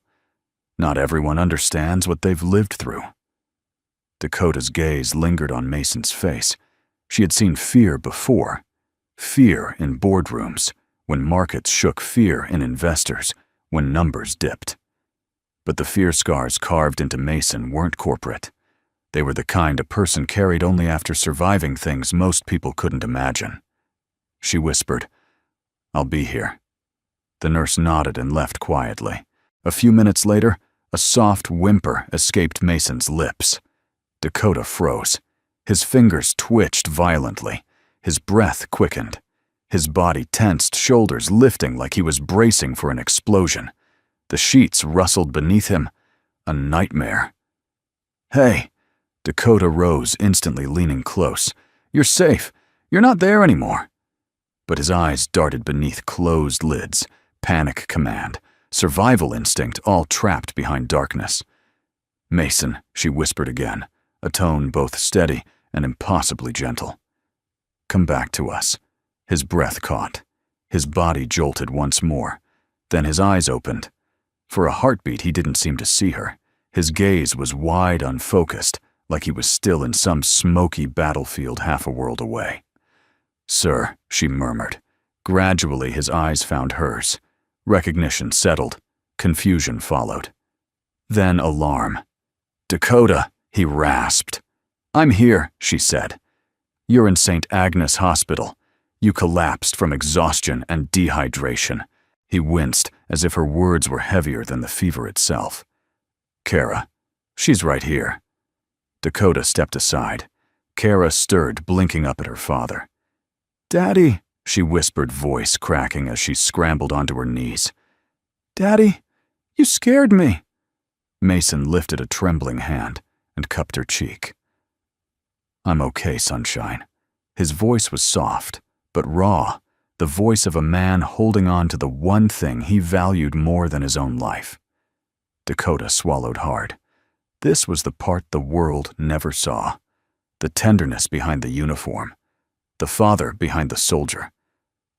Not everyone understands what they've lived through. Dakota's gaze lingered on Mason's face. She had seen fear before. Fear in boardrooms, when markets shook, fear in investors, when numbers dipped. But the fear scars carved into Mason weren't corporate. They were the kind a person carried only after surviving things most people couldn't imagine. She whispered, I'll be here. The nurse nodded and left quietly. A few minutes later, a soft whimper escaped Mason's lips. Dakota froze. His fingers twitched violently. His breath quickened. His body tensed, shoulders lifting like he was bracing for an explosion. The sheets rustled beneath him. A nightmare. Hey! Dakota rose, instantly leaning close. You're safe. You're not there anymore. But his eyes darted beneath closed lids. Panic command. Survival instinct, all trapped behind darkness. Mason, she whispered again, a tone both steady and impossibly gentle. Come back to us. His breath caught. His body jolted once more. Then his eyes opened. For a heartbeat, he didn't seem to see her. His gaze was wide, unfocused, like he was still in some smoky battlefield half a world away. Sir, she murmured. Gradually, his eyes found hers. Recognition settled. Confusion followed. Then alarm. Dakota, he rasped. I'm here, she said. You're in St. Agnes Hospital. You collapsed from exhaustion and dehydration. He winced, as if her words were heavier than the fever itself. Kara, she's right here. Dakota stepped aside. Kara stirred, blinking up at her father. Daddy, she whispered, voice cracking as she scrambled onto her knees. Daddy, you scared me. Mason lifted a trembling hand and cupped her cheek. I'm okay, sunshine. His voice was soft, but raw, the voice of a man holding on to the one thing he valued more than his own life. Dakota swallowed hard. This was the part the world never saw. The tenderness behind the uniform. The father behind the soldier.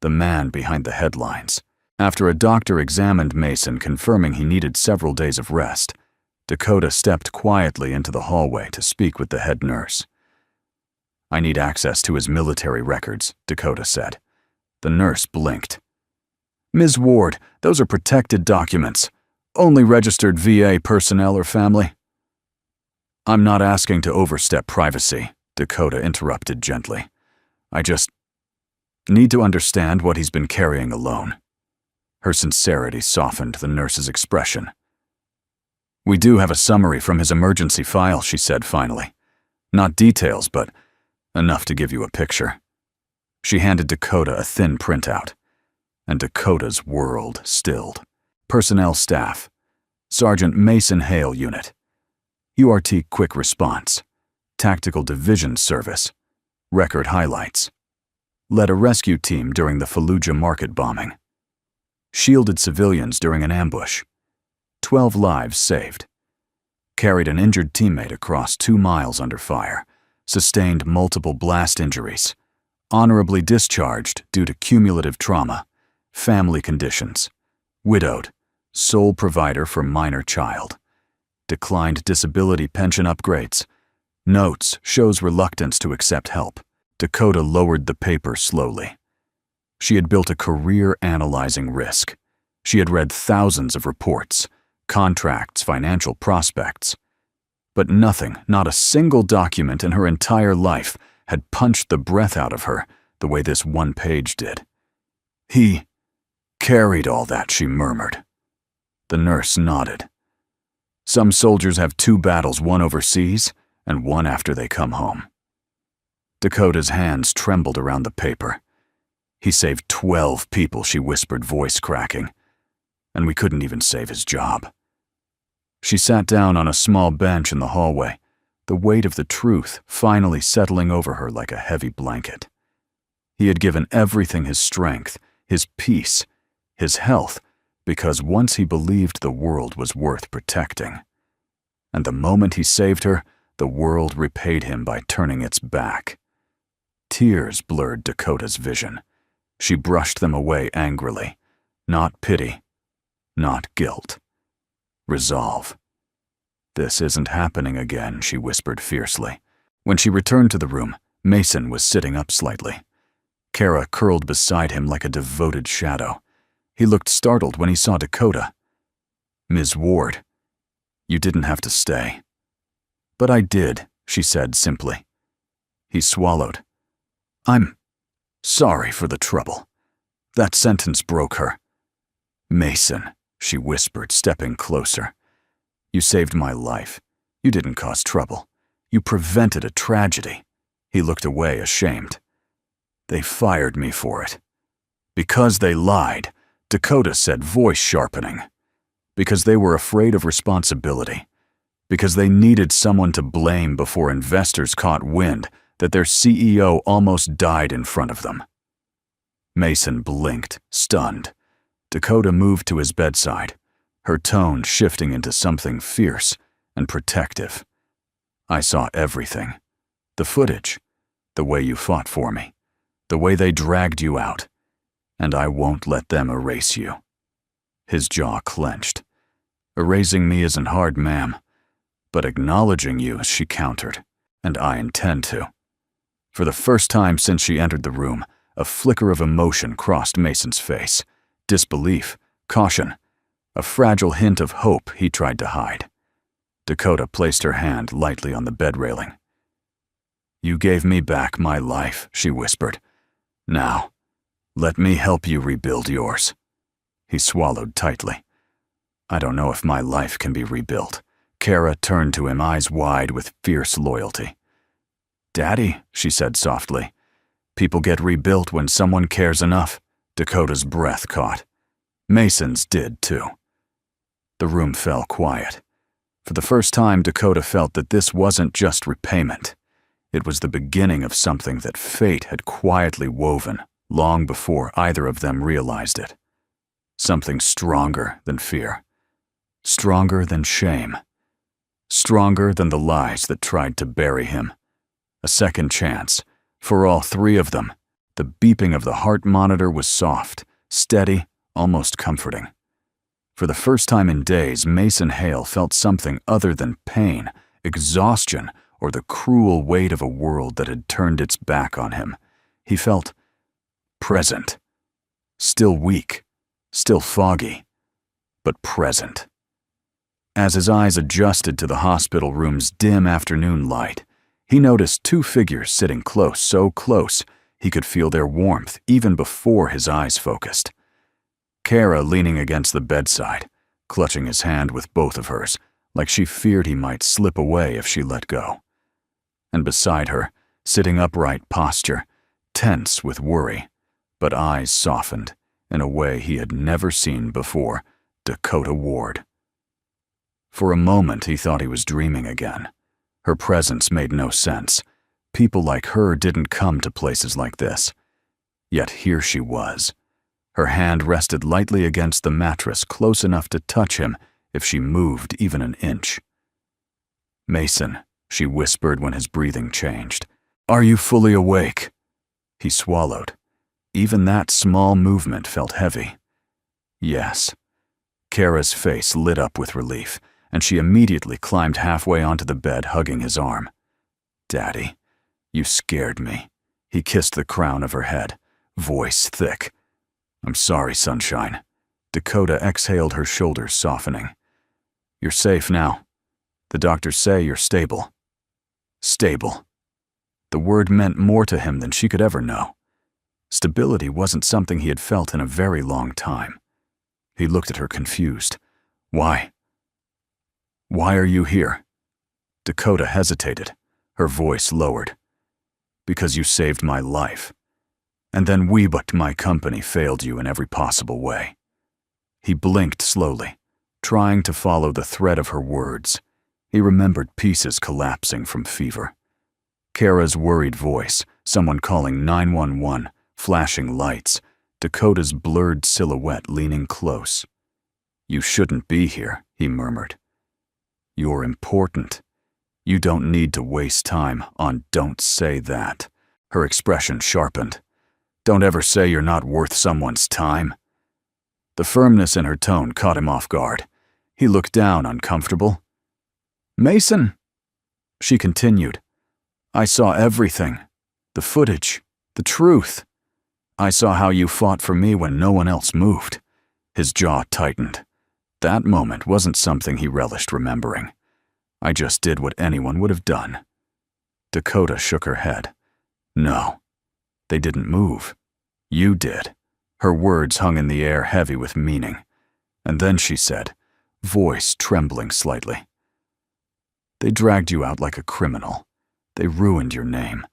The man behind the headlines. After a doctor examined Mason, confirming he needed several days of rest, Dakota stepped quietly into the hallway to speak with the head nurse. I need access to his military records, Dakota said. The nurse blinked. Ms. Ward, those are protected documents. Only registered VA personnel or family. I'm not asking to overstep privacy, Dakota interrupted gently. I just need to understand what he's been carrying alone. Her sincerity softened the nurse's expression. We do have a summary from his emergency file, she said finally. Not details, but enough to give you a picture. She handed Dakota a thin printout, and Dakota's world stilled. Personnel staff. Sergeant Mason Hale Unit. URT Quick Response. Tactical Division Service. Record highlights. Led a rescue team during the Fallujah market bombing. Shielded civilians during an ambush. 12 lives saved. Carried an injured teammate across 2 miles under fire. sustained multiple blast injuries, honorably discharged due to cumulative trauma, family conditions, widowed, sole provider for minor child, declined disability pension upgrades. Notes shows reluctance to accept help. Dakota lowered the paper slowly. She had built a career analyzing risk. She had read thousands of reports, contracts, financial prospects. But nothing, not a single document in her entire life, had punched the breath out of her the way this one page did. He carried all that, she murmured. The nurse nodded. Some soldiers have 2 battles, one overseas and one after they come home. Dakota's hands trembled around the paper. He saved 12 people, she whispered, voice cracking. And we couldn't even save his job. She sat down on a small bench in the hallway, the weight of the truth finally settling over her like a heavy blanket. He had given everything, his strength, his peace, his health, because once he believed the world was worth protecting. And the moment he saved her, the world repaid him by turning its back. Tears blurred Dakota's vision. She brushed them away angrily. Not pity, not guilt. Resolve. This isn't happening again, she whispered fiercely. When she returned to the room, Mason was sitting up slightly. Kara curled beside him like a devoted shadow. He looked startled when he saw Dakota. Ms. Ward, you didn't have to stay. But I did, she said simply. He swallowed. I'm sorry for the trouble. That sentence broke her. Mason, she whispered, stepping closer. You saved my life. You didn't cause trouble. You prevented a tragedy. He looked away, ashamed. They fired me for it. Because they lied, Dakota said, voice sharpening. Because they were afraid of responsibility. Because they needed someone to blame before investors caught wind that their CEO almost died in front of them. Mason blinked, stunned. Dakota moved to his bedside, her tone shifting into something fierce and protective. I saw everything. The footage, the way you fought for me, the way they dragged you out, and I won't let them erase you. His jaw clenched. Erasing me isn't hard, ma'am, but acknowledging you, she countered, and I intend to. For the first time since she entered the room, a flicker of emotion crossed Mason's face. Disbelief, caution, a fragile hint of hope he tried to hide. Dakota placed her hand lightly on the bed railing. You gave me back my life, she whispered. Now, let me help you rebuild yours. He swallowed tightly. I don't know if my life can be rebuilt. Kara turned to him, eyes wide with fierce loyalty. Daddy, she said softly, people get rebuilt when someone cares enough. Dakota's breath caught. Mason's did too. The room fell quiet. For the first time, Dakota felt that this wasn't just repayment. It was the beginning of something that fate had quietly woven long before either of them realized it. Something stronger than fear. Stronger than shame. Stronger than the lies that tried to bury him. A second chance, for all 3 of them. The beeping of the heart monitor was soft, steady, almost comforting. For the first time in days, Mason Hale felt something other than pain, exhaustion, or the cruel weight of a world that had turned its back on him. He felt present. Still weak, still foggy, but present. As his eyes adjusted to the hospital room's dim afternoon light, he noticed 2 figures sitting close, so close he could feel their warmth even before his eyes focused. Kara leaning against the bedside, clutching his hand with both of hers, like she feared he might slip away if she let go. And beside her, sitting upright posture, tense with worry, but eyes softened in a way he had never seen before, Dakota Ward. For a moment he thought he was dreaming again. Her presence made no sense. People like her didn't come to places like this. Yet here she was. Her hand rested lightly against the mattress, close enough to touch him if she moved even an inch. Mason, she whispered when his breathing changed. Are you fully awake? He swallowed. Even that small movement felt heavy. Yes. Kara's face lit up with relief, and she immediately climbed halfway onto the bed, hugging his arm. Daddy, you scared me. He kissed the crown of her head, voice thick. I'm sorry, sunshine. Dakota exhaled, her shoulders softening. You're safe now. The doctors say you're stable. Stable. The word meant more to him than she could ever know. Stability wasn't something he had felt in a very long time. He looked at her confused. Why? Why are you here? Dakota hesitated, her voice lowered. Because you saved my life. And then but my company failed you in every possible way. He blinked slowly, trying to follow the thread of her words. He remembered pieces collapsing from fever. Kara's worried voice, someone calling 911, flashing lights, Dakota's blurred silhouette leaning close. You shouldn't be here, he murmured. You're important. You don't need to waste time on don't say that. Her expression sharpened. Don't ever say you're not worth someone's time. The firmness in her tone caught him off guard. He looked down, uncomfortable. Mason, she continued. I saw everything. The footage, the truth. I saw how you fought for me when no one else moved. His jaw tightened. That moment wasn't something he relished remembering. I just did what anyone would have done. Dakota shook her head. No, they didn't move. You did. Her words hung in the air, heavy with meaning. And then she said, voice trembling slightly. They dragged you out like a criminal. They ruined your name.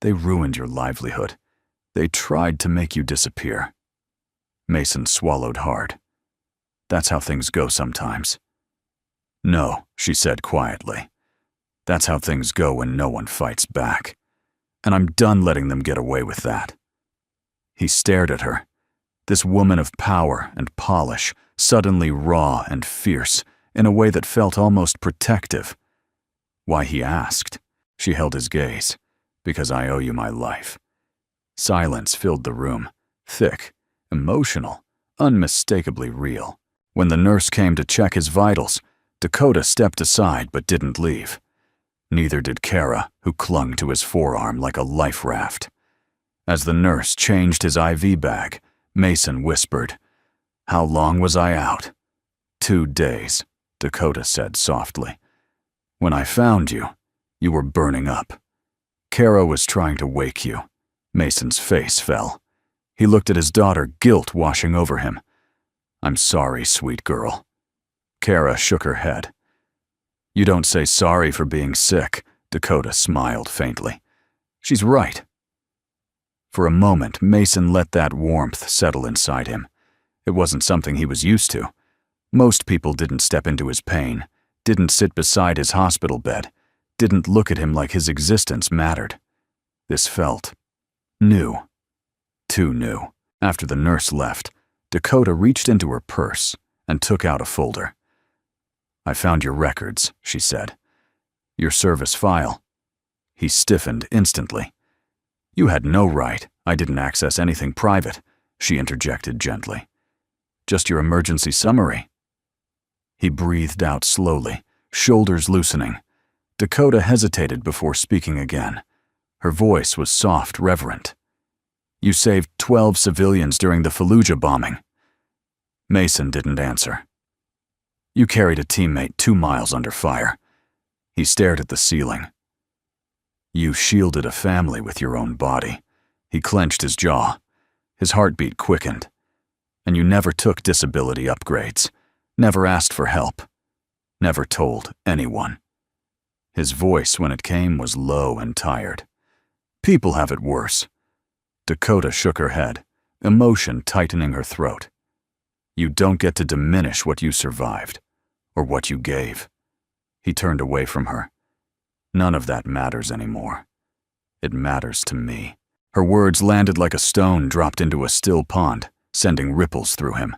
They ruined your livelihood. They tried to make you disappear. Mason swallowed hard. That's how things go sometimes. No, she said quietly. That's how things go when no one fights back. And I'm done letting them get away with that. He stared at her. This woman of power and polish, suddenly raw and fierce, in a way that felt almost protective. Why, he asked. She held his gaze. Because I owe you my life. Silence filled the room, thick, emotional, unmistakably real. When the nurse came to check his vitals, Dakota stepped aside but didn't leave. Neither did Kara, who clung to his forearm like a life raft. As the nurse changed his IV bag, Mason whispered, How long was I out? 2 days, Dakota said softly. When I found you, you were burning up. Kara was trying to wake you. Mason's face fell. He looked at his daughter, guilt washing over him. I'm sorry, sweet girl. Kara shook her head. You don't say sorry for being sick, Dakota smiled faintly. She's right. For a moment, Mason let that warmth settle inside him. It wasn't something he was used to. Most people didn't step into his pain, didn't sit beside his hospital bed, didn't look at him like his existence mattered. This felt new. Too new. After the nurse left, Dakota reached into her purse and took out a folder. I found your records, she said. Your service file. He stiffened instantly. You had no right. I didn't access anything private, she interjected gently. Just your emergency summary. He breathed out slowly, shoulders loosening. Dakota hesitated before speaking again. Her voice was soft, reverent. You saved 12 civilians during the Fallujah bombing. Mason didn't answer. You carried a teammate 2 miles under fire. He stared at the ceiling. You shielded a family with your own body. He clenched his jaw. His heartbeat quickened. And you never took disability upgrades. Never asked for help. Never told anyone. His voice, when it came, was low and tired. People have it worse. Dakota shook her head, emotion tightening her throat. You don't get to diminish what you survived, or what you gave. He turned away from her. None of that matters anymore. It matters to me. Her words landed like a stone dropped into a still pond, sending ripples through him.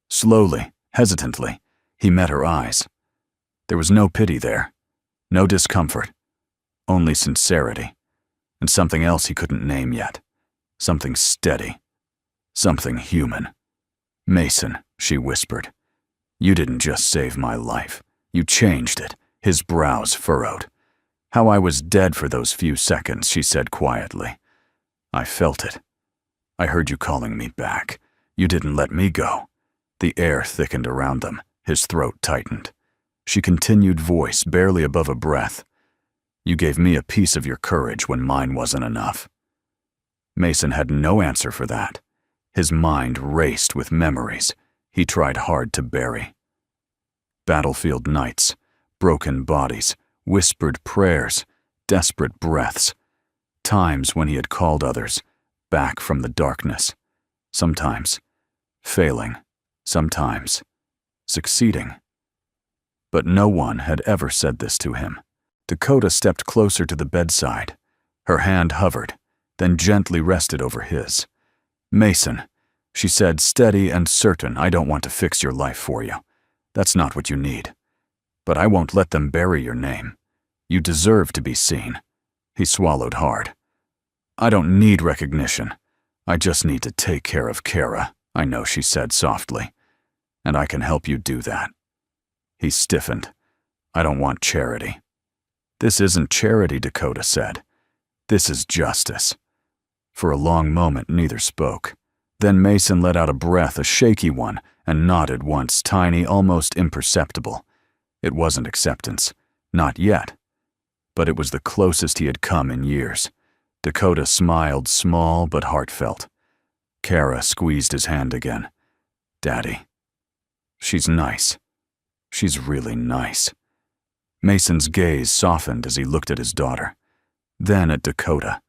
Slowly, hesitantly, he met her eyes. There was no pity there, no discomfort, only sincerity, and something else he couldn't name yet. Something steady. Something human. "Mason," she whispered, "you didn't just save my life. You changed it." His brows furrowed. "How I was dead for those few seconds," she said quietly. "I felt it. I heard you calling me back. You didn't let me go." The air thickened around them. His throat tightened. She continued, voice barely above a breath. "You gave me a piece of your courage when mine wasn't enough." Mason had no answer for that. His mind raced with memories he tried hard to bury. Battlefield nights, broken bodies, whispered prayers, desperate breaths. Times when he had called others back from the darkness. Sometimes failing, sometimes succeeding. But no one had ever said this to him. Dakota stepped closer to the bedside. Her hand hovered, then gently rested over his. "Mason," she said, steady and certain, "I don't want to fix your life for you. That's not what you need. But I won't let them bury your name. You deserve to be seen." He swallowed hard. "I don't need recognition. I just need to take care of Kara, I know," she said softly. "And I can help you do that." He stiffened. "I don't want charity." "This isn't charity," Dakota said. "This is justice." For a long moment, neither spoke. Then Mason let out a breath, a shaky one, and nodded once, tiny, almost imperceptible. It wasn't acceptance. Not yet. But it was the closest he had come in years. Dakota smiled, small but heartfelt. Kara squeezed his hand again. "Daddy. She's nice. She's really nice." Mason's gaze softened as he looked at his daughter. Then at Dakota.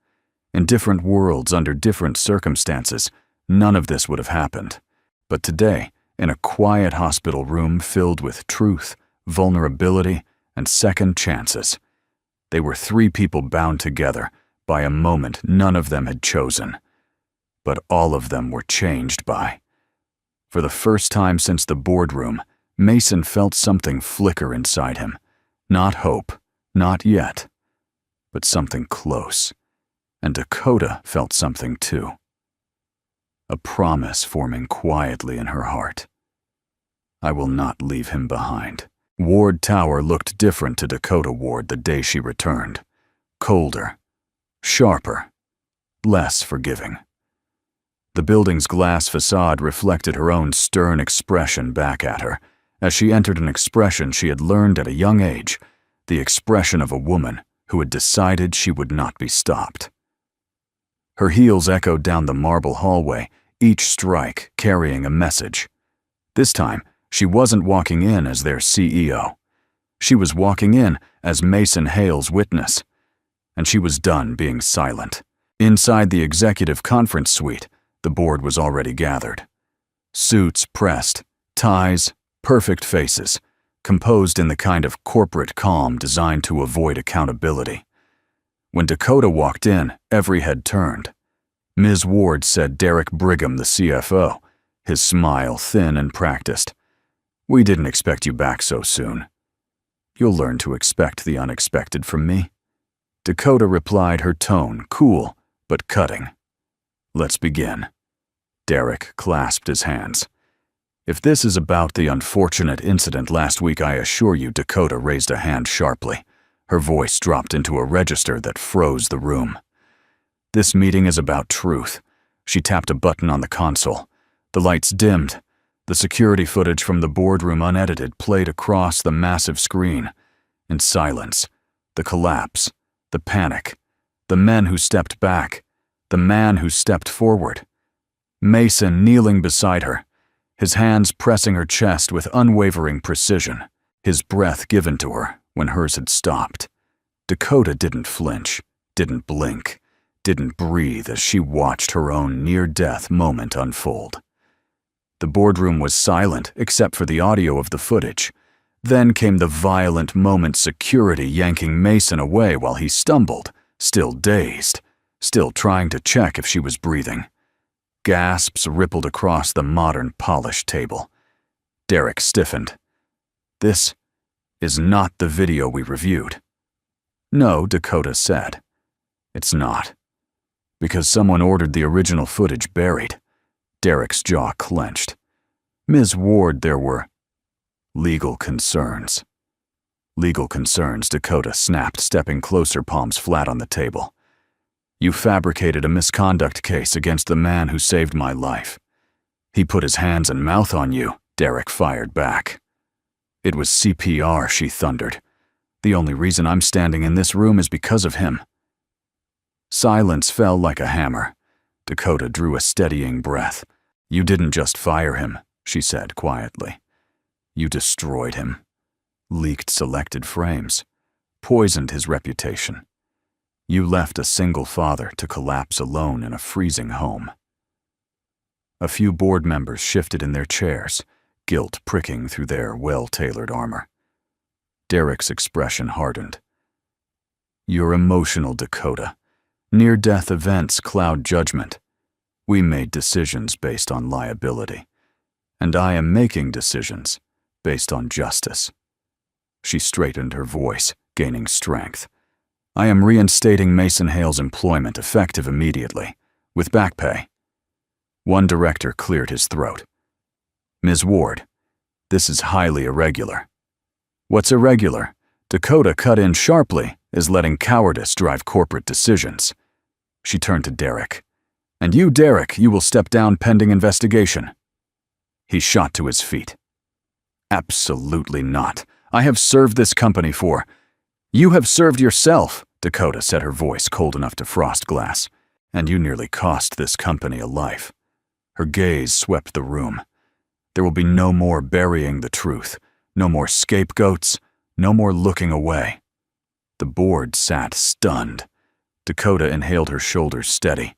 In different worlds, under different circumstances, none of this would have happened. But today, in a quiet hospital room filled with truth, vulnerability, and second chances, they were three people bound together by a moment none of them had chosen. But all of them were changed by. For the first time since the boardroom, Mason felt something flicker inside him. Not hope, not yet, but something close. And Dakota felt something too. A promise forming quietly in her heart. "I will not leave him behind." Ward Tower looked different to Dakota Ward the day she returned. Colder, sharper, less forgiving. The building's glass facade reflected her own stern expression back at her, as she entered an expression she had learned at a young age, the expression of a woman who had decided she would not be stopped. Her heels echoed down the marble hallway, each strike carrying a message. This time, she wasn't walking in as their CEO. She was walking in as Mason Hale's witness. And she was done being silent. Inside the executive conference suite, the board was already gathered. Suits pressed, ties, perfect faces, composed in the kind of corporate calm designed to avoid accountability. When Dakota walked in, every head turned. Ms. Ward said Derek Brigham, the CFO, his smile thin and practiced. "We didn't expect you back so soon." "You'll learn to expect the unexpected from me." Dakota replied, her tone cool but cutting. "Let's begin." Derek clasped his hands. "If this is about the unfortunate incident last week, I assure you," Dakota raised a hand sharply. Her voice dropped into a register that froze the room. "This meeting is about truth." She tapped a button on the console. The lights dimmed. The security footage from the boardroom, unedited, played across the massive screen. In silence, the collapse, the panic, the men who stepped back, the man who stepped forward. Mason kneeling beside her, his hands pressing her chest with unwavering precision, his breath given to her when hers had stopped. Dakota didn't flinch, didn't blink, didn't breathe as she watched her own near-death moment unfold. The boardroom was silent except for the audio of the footage. Then came the violent moment, security yanking Mason away while he stumbled, still dazed, still trying to check if she was breathing. Gasps rippled across the modern polished table. Derek stiffened. "This is not the video we reviewed." No, Dakota said. It's not. Because someone ordered the original footage buried. Derek's jaw clenched. Ms. Ward, there were legal concerns. Legal concerns, Dakota snapped, stepping closer, palms flat on the table. You fabricated a misconduct case against the man who saved my life. He put his hands and mouth on you, Derek fired back. It was CPR, she thundered. The only reason I'm standing in this room is because of him. Silence fell like a hammer. Dakota drew a steadying breath. You didn't just fire him, she said quietly. You destroyed him. Leaked selected frames. Poisoned his reputation. You left a single father to collapse alone in a freezing home. A few board members shifted in their chairs, guilt pricking through their well-tailored armor. Derek's expression hardened. You're emotional, Dakota. Near-death events cloud judgment. We made decisions based on liability, and I am making decisions based on justice. She straightened her voice, gaining strength. I am reinstating Mason Hale's employment effective immediately, with back pay. One director cleared his throat. Ms. Ward, this is highly irregular. What's irregular? Dakota cut in sharply, is letting cowardice drive corporate decisions. She turned to Derek. And you, Derek, you will step down pending investigation. He shot to his feet. Absolutely not. I have served this company for— You have served yourself, Dakota said, her voice cold enough to frost glass. And you nearly cost this company a life. Her gaze swept the room. There will be no more burying the truth, no more scapegoats, no more looking away. The board sat stunned. Dakota inhaled, her shoulders steady.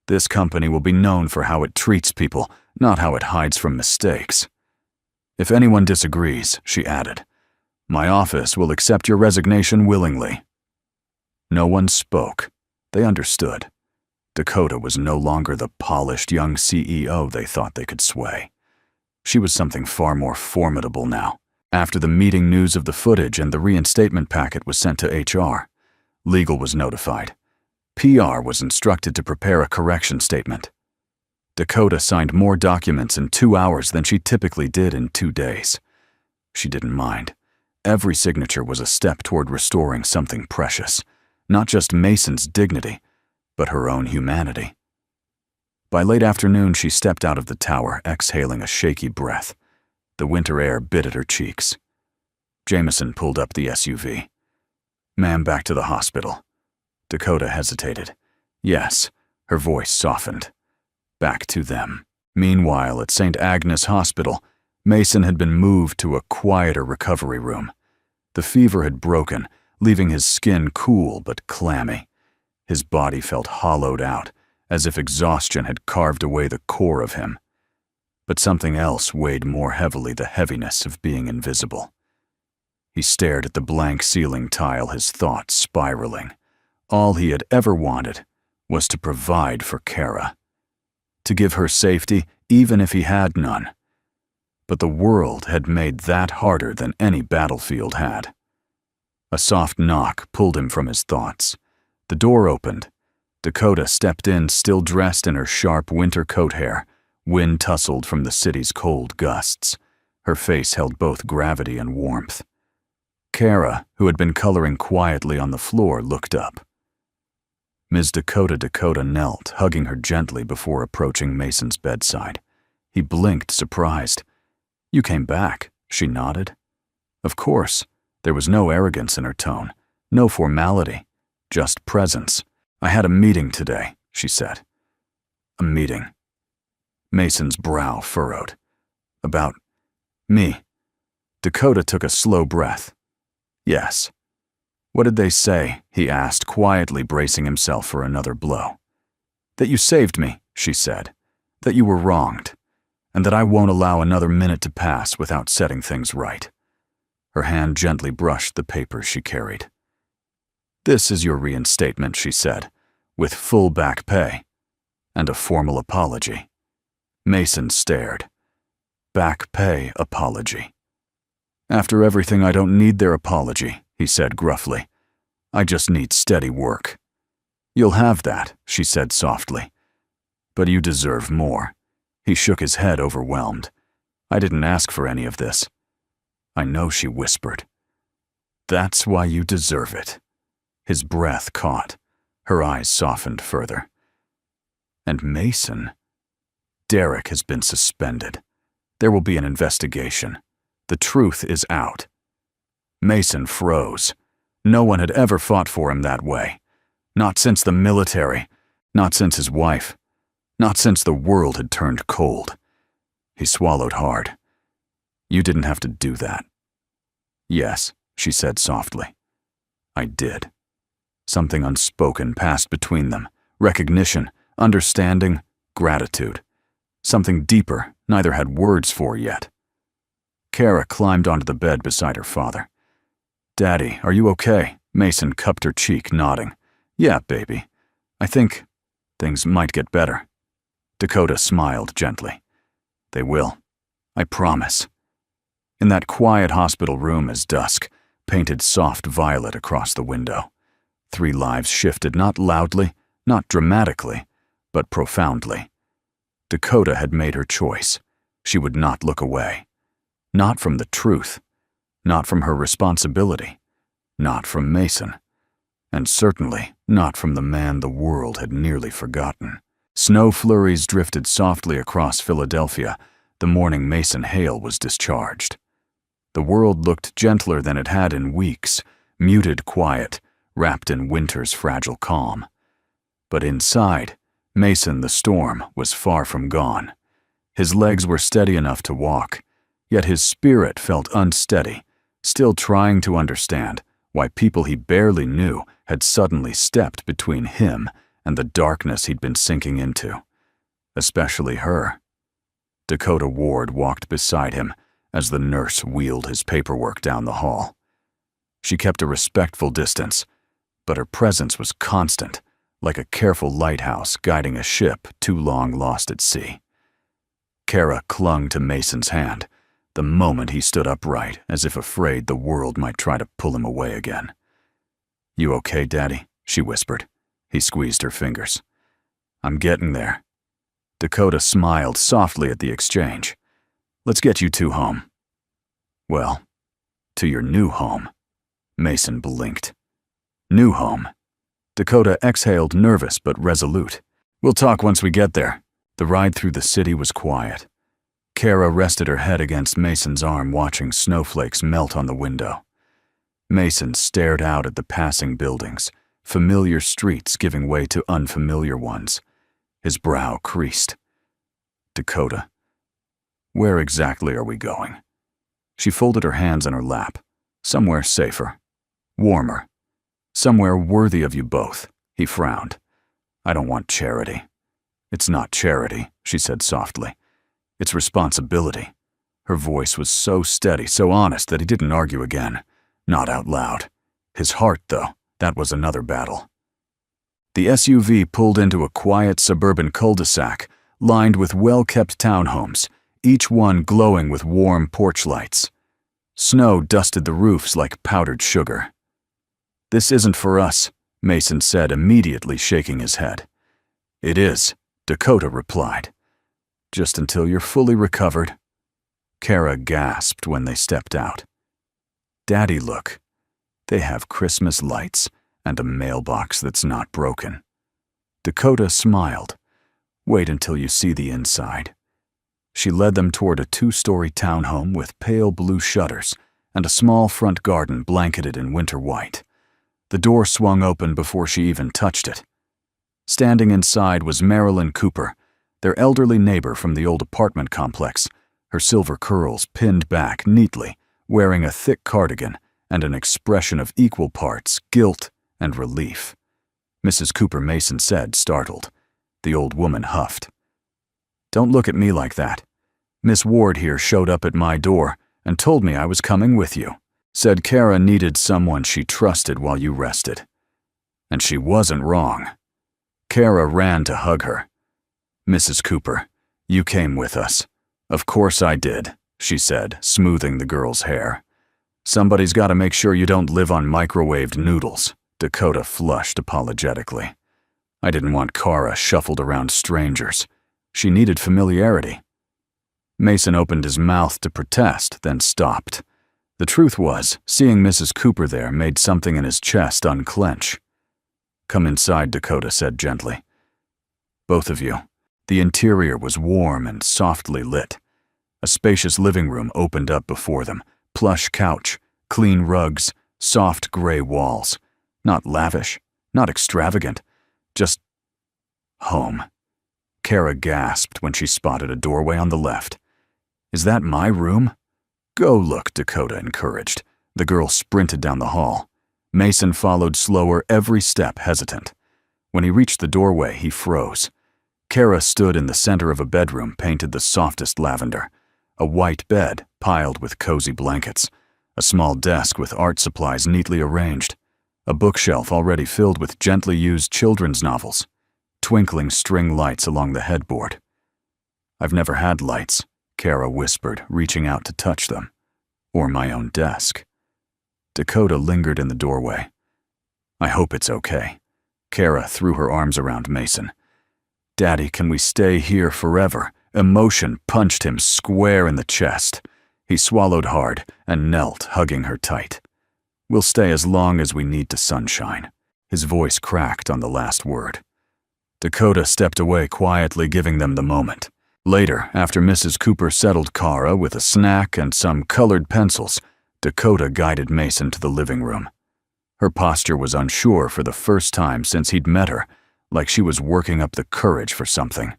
This company will be known for how it treats people, not how it hides from mistakes. If anyone disagrees, she added, my office will accept your resignation willingly. No one spoke. They understood. Dakota was no longer the polished young CEO they thought they could sway. She was something far more formidable now. After the meeting, news of the footage and the reinstatement packet was sent to HR. Legal was notified. PR was instructed to prepare a correction statement. Dakota signed more documents in 2 hours than she typically did in 2 days. She didn't mind. Every signature was a step toward restoring something precious, not just Mason's dignity, but her own humanity. By late afternoon, she stepped out of the tower, exhaling a shaky breath. The winter air bit at her cheeks. Jameson pulled up the SUV. Ma'am, back to the hospital. Dakota hesitated. Yes, her voice softened. Back to them. Meanwhile, at St. Agnes Hospital, Mason had been moved to a quieter recovery room. The fever had broken, leaving his skin cool but clammy. His body felt hollowed out, as if exhaustion had carved away the core of him. But something else weighed more heavily, the heaviness of being invisible. He stared at the blank ceiling tile, his thoughts spiraling. All he had ever wanted was to provide for Kara, to give her safety even if he had none. But the world had made that harder than any battlefield had. A soft knock pulled him from his thoughts. The door opened. Dakota stepped in, still dressed in her sharp winter coat hair. Wind tussled from the city's cold gusts. Her face held both gravity and warmth. Kara, who had been coloring quietly on the floor, looked up. Ms. Dakota knelt, hugging her gently before approaching Mason's bedside. He blinked, surprised. You came back, she nodded. Of course. There was no arrogance in her tone, no formality, just presence. I had a meeting today, she said. A meeting. Mason's brow furrowed. About me. Dakota took a slow breath. Yes. What did they say? He asked, quietly bracing himself for another blow. That you saved me, she said. That you were wronged. And that I won't allow another minute to pass without setting things right. Her hand gently brushed the papers she carried. This is your reinstatement, she said, with full back pay and a formal apology. Mason stared. Back pay apology. After everything, I don't need their apology, he said gruffly. I just need steady work." "You'll have that," she said softly. "But you deserve more." He shook his head, overwhelmed. "I didn't ask for any of this." "I know," she whispered. "That's why you deserve it." His breath caught. Her eyes softened further. "And Mason? Derek has been suspended. There will be an investigation. The truth is out." Mason froze. No one had ever fought for him that way. Not since the military. Not since his wife. Not since the world had turned cold. He swallowed hard. "You didn't have to do that." "Yes," she said softly. "I did." Something unspoken passed between them. Recognition, understanding, gratitude. Something deeper neither had words for yet. Kara climbed onto the bed beside her father. "Daddy, are you okay?" Mason cupped her cheek, nodding. "Yeah, baby. I think things might get better." Dakota smiled gently. "They will. I promise." In that quiet hospital room as dusk, painted soft violet across the window. 3 lives shifted, not loudly, not dramatically, but profoundly. Dakota had made her choice. She would not look away. Not from the truth. Not from her responsibility. Not from Mason. And certainly not from the man the world had nearly forgotten. Snow flurries drifted softly across Philadelphia the morning Mason Hale was discharged. The world looked gentler than it had in weeks, muted quiet, wrapped in winter's fragile calm. But inside, Mason the storm was far from gone. His legs were steady enough to walk, yet his spirit felt unsteady, still trying to understand why people he barely knew had suddenly stepped between him and the darkness he'd been sinking into. Especially her. Dakota Ward walked beside him as the nurse wheeled his paperwork down the hall. She kept a respectful distance, but her presence was constant, like a careful lighthouse guiding a ship too long lost at sea. Kara clung to Mason's hand the moment he stood upright, as if afraid the world might try to pull him away again. "You okay, Daddy?" she whispered. He squeezed her fingers. "I'm getting there." Dakota smiled softly at the exchange. "Let's get you 2 home." "Well, to your new home." Mason blinked. "New home." Dakota exhaled, nervous but resolute. "We'll talk once we get there." The ride through the city was quiet. Kara rested her head against Mason's arm, watching snowflakes melt on the window. Mason stared out at the passing buildings, familiar streets giving way to unfamiliar ones. His brow creased. "Dakota, where exactly are we going?" She folded her hands in her lap. "Somewhere safer. Warmer. Somewhere worthy of you both." He frowned. "I don't want charity." "It's not charity," she said softly. "It's responsibility." Her voice was so steady, so honest that he didn't argue again. Not out loud. His heart, though, that was another battle. The SUV pulled into a quiet suburban cul-de-sac, lined with well-kept townhomes, each one glowing with warm porch lights. Snow dusted the roofs like powdered sugar. "This isn't for us," Mason said, immediately shaking his head. "It is," Dakota replied. "Just until you're fully recovered." Kara gasped when they stepped out. "Daddy, look. They have Christmas lights and a mailbox that's not broken." Dakota smiled. "Wait until you see the inside." She led them toward a 2-story townhome with pale blue shutters and a small front garden blanketed in winter white. The door swung open before she even touched it. Standing inside was Marilyn Cooper, their elderly neighbor from the old apartment complex, her silver curls pinned back neatly, wearing a thick cardigan and an expression of equal parts guilt and relief. Mrs. Cooper, Mason said, startled. The old woman huffed. "Don't look at me like that. Miss Ward here showed up at my door and told me I was coming with you. Said Kara needed someone she trusted while you rested." And she wasn't wrong. Kara ran to hug her. "Mrs. Cooper, you came with us." "Of course I did," she said, smoothing the girl's hair. "Somebody's got to make sure you don't live on microwaved noodles." Dakota flushed apologetically. I didn't want Kara shuffled around strangers. She needed familiarity. Mason opened his mouth to protest, then stopped. The truth was, seeing Mrs. Cooper there made something in his chest unclench. Come inside, Dakota said gently. Both of you. The interior was warm and softly lit. A spacious living room opened up before them. Plush couch, clean rugs, soft gray walls. Not lavish, not extravagant, just home. Kara gasped when she spotted a doorway on the left. Is that my room? Go look, Dakota encouraged. The girl sprinted down the hall. Mason followed slower, every step hesitant. When he reached the doorway, he froze. Kara stood in the center of a bedroom painted the softest lavender. A white bed piled with cozy blankets. A small desk with art supplies neatly arranged. A bookshelf already filled with gently used children's novels. Twinkling string lights along the headboard. I've never had lights, Kara whispered, reaching out to touch them. Or my own desk. Dakota lingered in the doorway. I hope it's okay. Kara threw her arms around Mason. Daddy, can we stay here forever? Emotion punched him square in the chest. He swallowed hard and knelt, hugging her tight. We'll stay as long as we need to sunshine. His voice cracked on the last word. Dakota stepped away quietly, giving them the moment. Later, after Mrs. Cooper settled Kara with a snack and some colored pencils, Dakota guided Mason to the living room. Her posture was unsure for the first time since he'd met her, like she was working up the courage for something.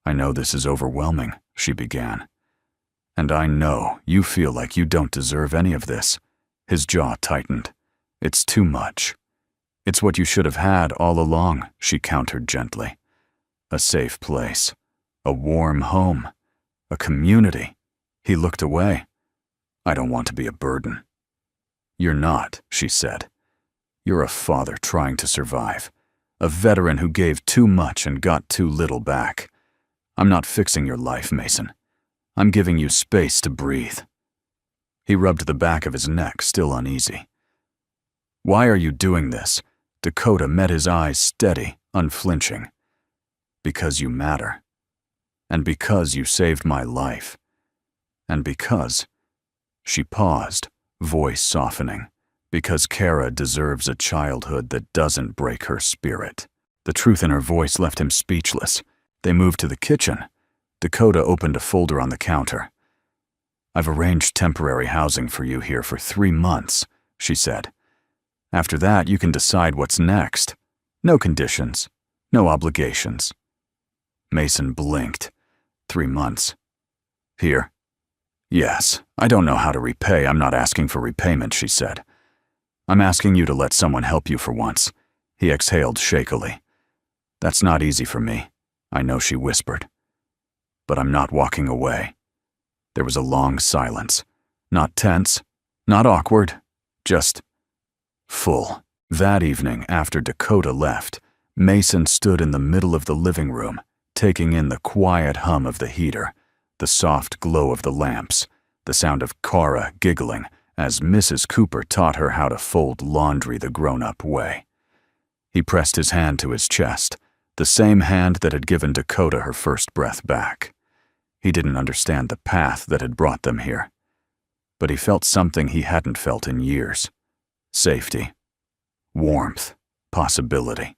I know this is overwhelming, she began. And I know you feel like you don't deserve any of this. His jaw tightened. It's too much. It's what you should have had all along, she countered gently. A safe place. A warm home. A community. He looked away. I don't want to be a burden. You're not, she said. You're a father trying to survive. A veteran who gave too much and got too little back. I'm not fixing your life, Mason. I'm giving you space to breathe. He rubbed the back of his neck, still uneasy. Why are you doing this? Dakota met his eyes steady, unflinching. Because you matter. And because you saved my life. And because... She paused, voice softening. Because Kara deserves a childhood that doesn't break her spirit. The truth in her voice left him speechless. They moved to the kitchen. Dakota opened a folder on the counter. I've arranged temporary housing for you here for 3 months, she said. After that, you can decide what's next. No conditions, no obligations. Mason blinked. 3 months. Here. Yes, I don't know how to repay. I'm not asking for repayment, she said. I'm asking you to let someone help you for once. He exhaled shakily. That's not easy for me, I know, she whispered. But I'm not walking away. There was a long silence. Not tense, not awkward, just full. That evening, after Dakota left, Mason stood in the middle of the living room, taking in the quiet hum of the heater, the soft glow of the lamps, the sound of Kara giggling as Mrs. Cooper taught her how to fold laundry the grown-up way. He pressed his hand to his chest, the same hand that had given Dakota her first breath back. He didn't understand the path that had brought them here, but he felt something he hadn't felt in years. Safety, warmth, possibility.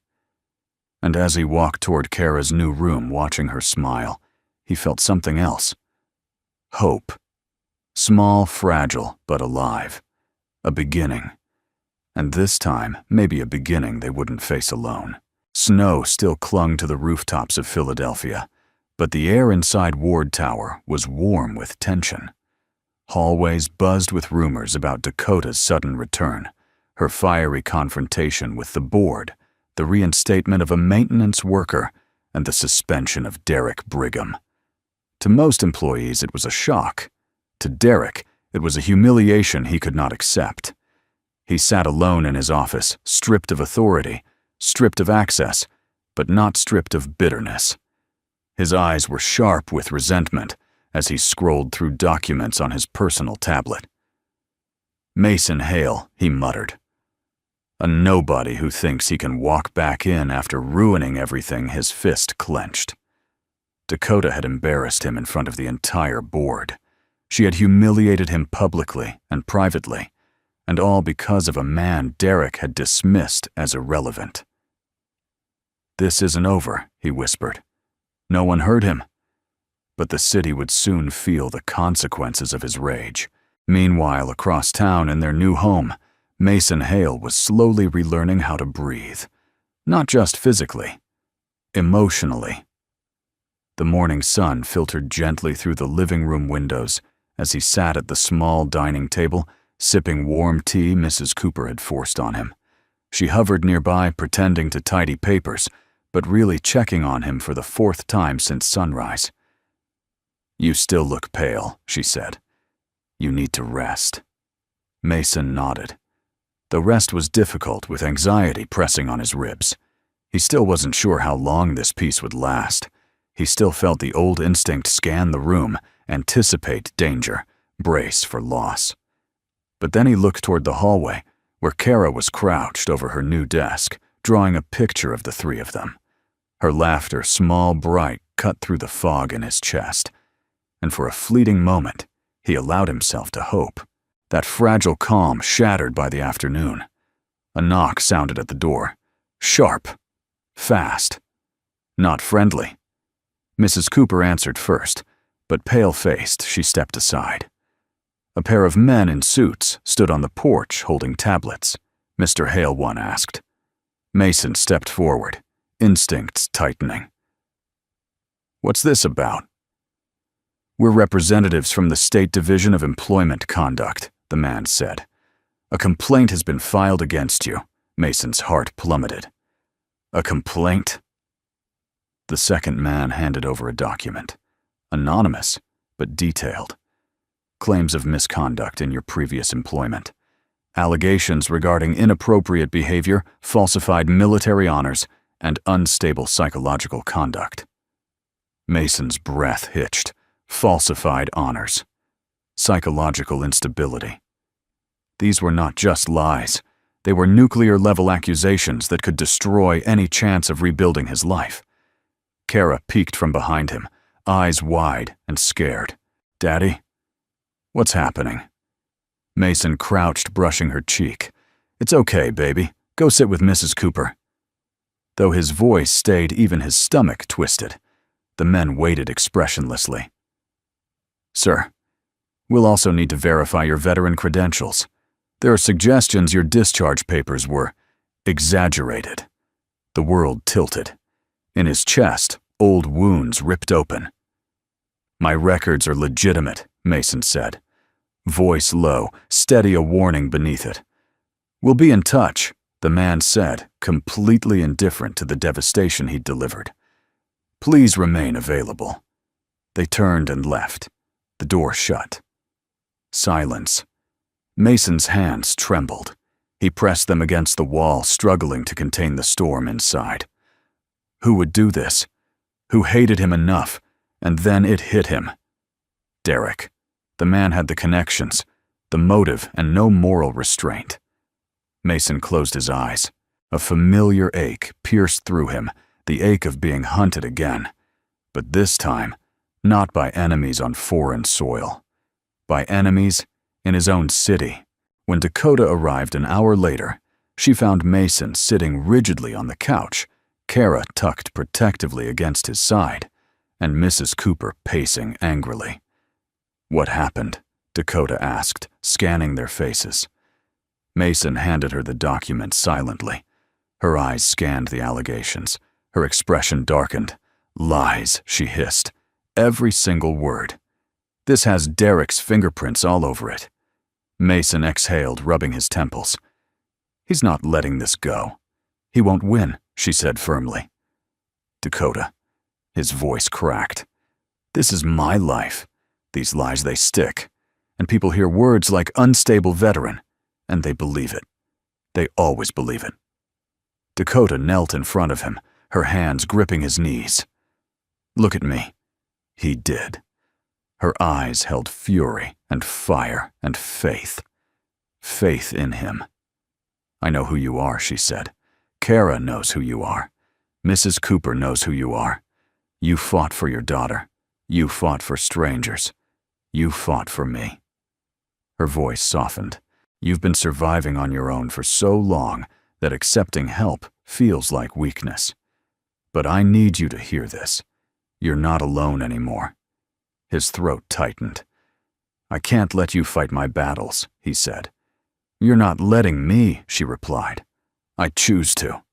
And as he walked toward Kara's new room, watching her smile, he felt something else. Hope. Small, fragile, but alive. A beginning. And this time, maybe a beginning they wouldn't face alone. Snow still clung to the rooftops of Philadelphia, but the air inside Ward Tower was warm with tension. Hallways buzzed with rumors about Dakota's sudden return, her fiery confrontation with the board, the reinstatement of a maintenance worker, and the suspension of Derek Brigham. To most employees, it was a shock. To Derek, it was a humiliation he could not accept. He sat alone in his office, stripped of authority, stripped of access, but not stripped of bitterness. His eyes were sharp with resentment as he scrolled through documents on his personal tablet. Mason Hale, he muttered. A nobody who thinks he can walk back in after ruining everything, his fist clenched. Dakota had embarrassed him in front of the entire board. She had humiliated him publicly and privately, and all because of a man Derek had dismissed as irrelevant. "This isn't over," he whispered. No one heard him, but the city would soon feel the consequences of his rage. Meanwhile, across town in their new home, Mason Hale was slowly relearning how to breathe, not just physically, emotionally. The morning sun filtered gently through the living room windows as he sat at the small dining table, sipping warm tea Mrs. Cooper had forced on him. She hovered nearby, pretending to tidy papers, but really checking on him for the 4th time since sunrise. "You still look pale," she said. "You need to rest." Mason nodded. The rest was difficult, with anxiety pressing on his ribs. He still wasn't sure how long this peace would last. He still felt the old instinct scan the room, anticipate danger, brace for loss. But then he looked toward the hallway, where Kara was crouched over her new desk, drawing a picture of the three of them. Her laughter, small, bright, cut through the fog in his chest. And for a fleeting moment, he allowed himself to hope. That fragile calm shattered by the afternoon. A knock sounded at the door. Sharp. Fast. Not friendly. Mrs. Cooper answered first, but pale-faced, she stepped aside. A pair of men in suits stood on the porch holding tablets. Mr. Hale one asked. Mason stepped forward, instincts tightening. "What's this about?" "We're representatives from the State Division of Employment Conduct," the man said. "A complaint has been filed against you." Mason's heart plummeted. "A complaint?" The second man handed over a document. Anonymous, but detailed. Claims of misconduct in your previous employment. Allegations regarding inappropriate behavior, falsified military honors, and unstable psychological conduct. Mason's breath hitched. Falsified honors. Psychological instability. These were not just lies. They were nuclear-level accusations that could destroy any chance of rebuilding his life. Kara peeked from behind him, eyes wide and scared. "Daddy? What's happening?" Mason crouched, brushing her cheek. "It's okay, baby. Go sit with Mrs. Cooper." Though his voice stayed, even his stomach twisted. The men waited expressionlessly. "Sir, we'll also need to verify your veteran credentials. There are suggestions your discharge papers were exaggerated." The world tilted. In his chest, old wounds ripped open. "My records are legitimate," Mason said. Voice low, steady a warning beneath it. "We'll be in touch," the man said, completely indifferent to the devastation he'd delivered. "Please remain available." They turned and left. The door shut. Silence. Mason's hands trembled. He pressed them against the wall, struggling to contain the storm inside. Who would do this? Who hated him enough? And then it hit him. Derek. The man had the connections, the motive, and no moral restraint. Mason closed his eyes. A familiar ache pierced through him, the ache of being hunted again. But this time, not by enemies on foreign soil. By enemies in his own city. When Dakota arrived an hour later, she found Mason sitting rigidly on the couch, Kara tucked protectively against his side, and Mrs. Cooper pacing angrily. "What happened?" Dakota asked, scanning their faces. Mason handed her the document silently. Her eyes scanned the allegations. Her expression darkened. "Lies," she hissed. "Every single word. This has Derek's fingerprints all over it." Mason exhaled, rubbing his temples. "He's not letting this go. He won't win," she said firmly. "Dakota." His voice cracked. "This is my life. These lies, they stick. And people hear words like unstable veteran, and they believe it. They always believe it." Dakota knelt in front of him, her hands gripping his knees. "Look at me." He did. Her eyes held fury and fire and faith. Faith in him. I know who you are, she said. Kara knows who you are. Mrs. Cooper knows who you are. You fought for your daughter. You fought for strangers. You fought for me. Her voice softened. You've been surviving on your own for so long that accepting help feels like weakness. But I need you to hear this. You're not alone anymore. His throat tightened. I can't let you fight my battles, he said. You're not letting me, she replied. I choose to.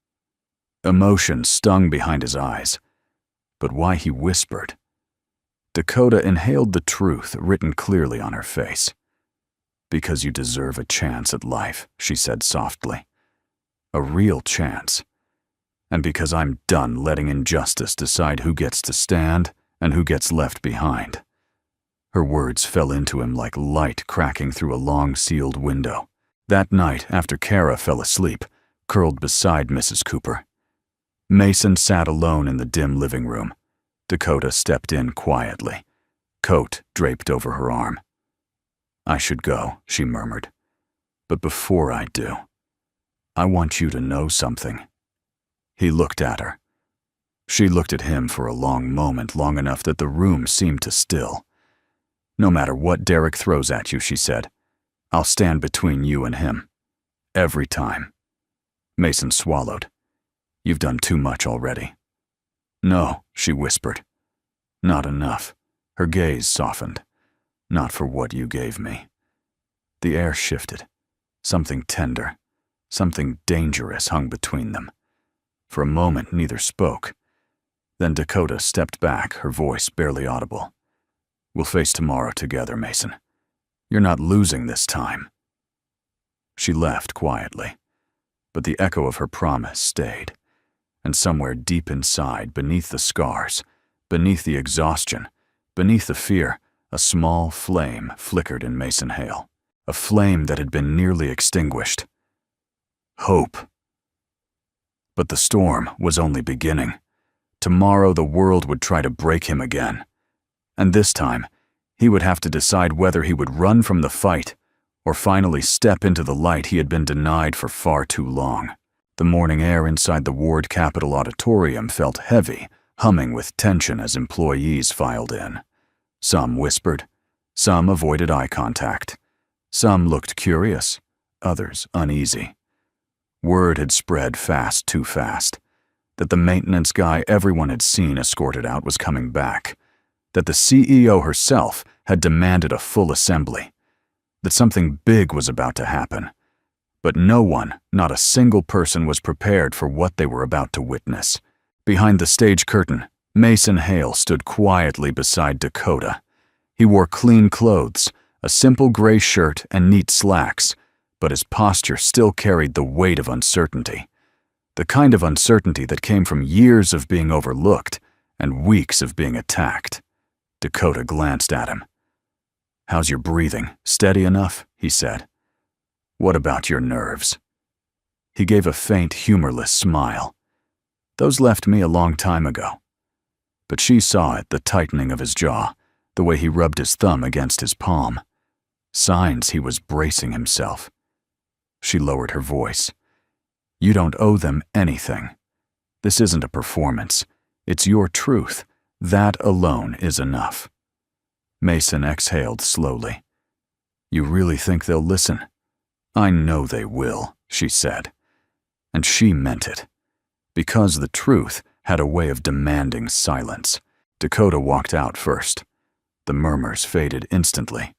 Emotion stung behind his eyes. But why he whispered? Dakota inhaled the truth written clearly on her face. Because you deserve a chance at life, she said softly. A real chance. And because I'm done letting injustice decide who gets to stand and who gets left behind. Her words fell into him like light cracking through a long-sealed window. That night, after Kara fell asleep, curled beside Mrs. Cooper, Mason sat alone in the dim living room. Dakota stepped in quietly, coat draped over her arm. I should go, she murmured. But before I do, I want you to know something. He looked at her. She looked at him for a long moment, long enough that the room seemed to still. No matter what Derek throws at you, she said, I'll stand between you and him. Every time. Mason swallowed. You've done too much already. No, she whispered. Not enough. Her gaze softened. Not for what you gave me. The air shifted. Something tender, something dangerous hung between them. For a moment, neither spoke. Then Dakota stepped back, her voice barely audible. We'll face tomorrow together, Mason. You're not losing this time. She left quietly, but the echo of her promise stayed. And somewhere deep inside, beneath the scars, beneath the exhaustion, beneath the fear, a small flame flickered in Mason Hale, a flame that had been nearly extinguished. Hope. But the storm was only beginning. Tomorrow the world would try to break him again. And this time, he would have to decide whether he would run from the fight or finally step into the light he had been denied for far too long. The morning air inside the Ward Capitol Auditorium felt heavy, humming with tension as employees filed in. Some whispered. Some avoided eye contact. Some looked curious, others uneasy. Word had spread fast, too fast, that the maintenance guy everyone had seen escorted out was coming back, that the CEO herself had demanded a full assembly, that something big was about to happen. But no one, not a single person, was prepared for what they were about to witness. Behind the stage curtain, Mason Hale stood quietly beside Dakota. He wore clean clothes, a simple gray shirt and neat slacks, but his posture still carried the weight of uncertainty. The kind of uncertainty that came from years of being overlooked and weeks of being attacked. Dakota glanced at him. How's your breathing? Steady enough? He said. What about your nerves? He gave a faint, humorless smile. Those left me a long time ago. But she saw it, the tightening of his jaw, the way he rubbed his thumb against his palm. Signs he was bracing himself. She lowered her voice. You don't owe them anything. This isn't a performance. It's your truth. That alone is enough. Mason exhaled slowly. You really think they'll listen? I know they will, she said. And she meant it. Because the truth had a way of demanding silence. Dakota walked out first. The murmurs faded instantly.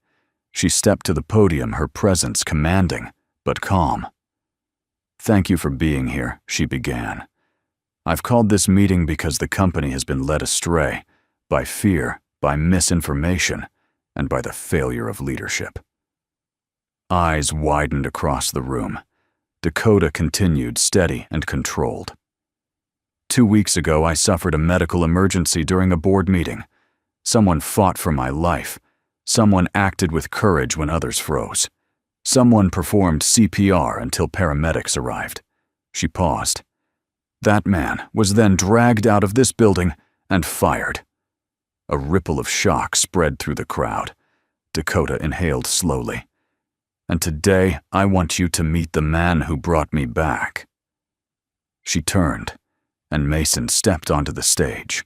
She stepped to the podium, her presence commanding, but calm. Thank you for being here, she began. I've called this meeting because the company has been led astray by fear, by misinformation, and by the failure of leadership. Eyes widened across the room. Dakota continued, steady and controlled. 2 weeks ago, I suffered a medical emergency during a board meeting. Someone fought for my life. Someone acted with courage when others froze. Someone performed CPR until paramedics arrived. She paused. That man was then dragged out of this building and fired. A ripple of shock spread through the crowd. Dakota inhaled slowly. And today I want you to meet the man who brought me back." She turned, and Mason stepped onto the stage.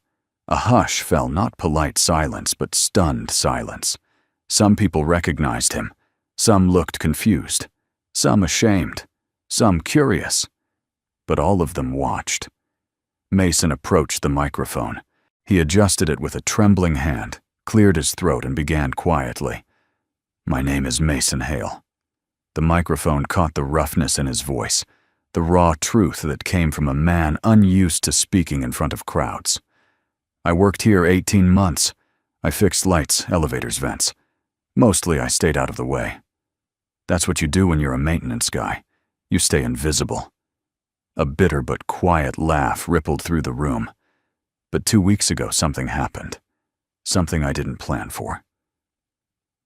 A hush fell, not polite silence, but stunned silence. Some people recognized him. Some looked confused. Some ashamed. Some curious. But all of them watched. Mason approached the microphone. He adjusted it with a trembling hand, cleared his throat, and began quietly. "My name is Mason Hale." The microphone caught the roughness in his voice, the raw truth that came from a man unused to speaking in front of crowds. "I worked here 18 months. I fixed lights, elevators, vents. Mostly I stayed out of the way. That's what you do when you're a maintenance guy. You stay invisible." A bitter but quiet laugh rippled through the room. "But 2 weeks ago something happened. Something I didn't plan for."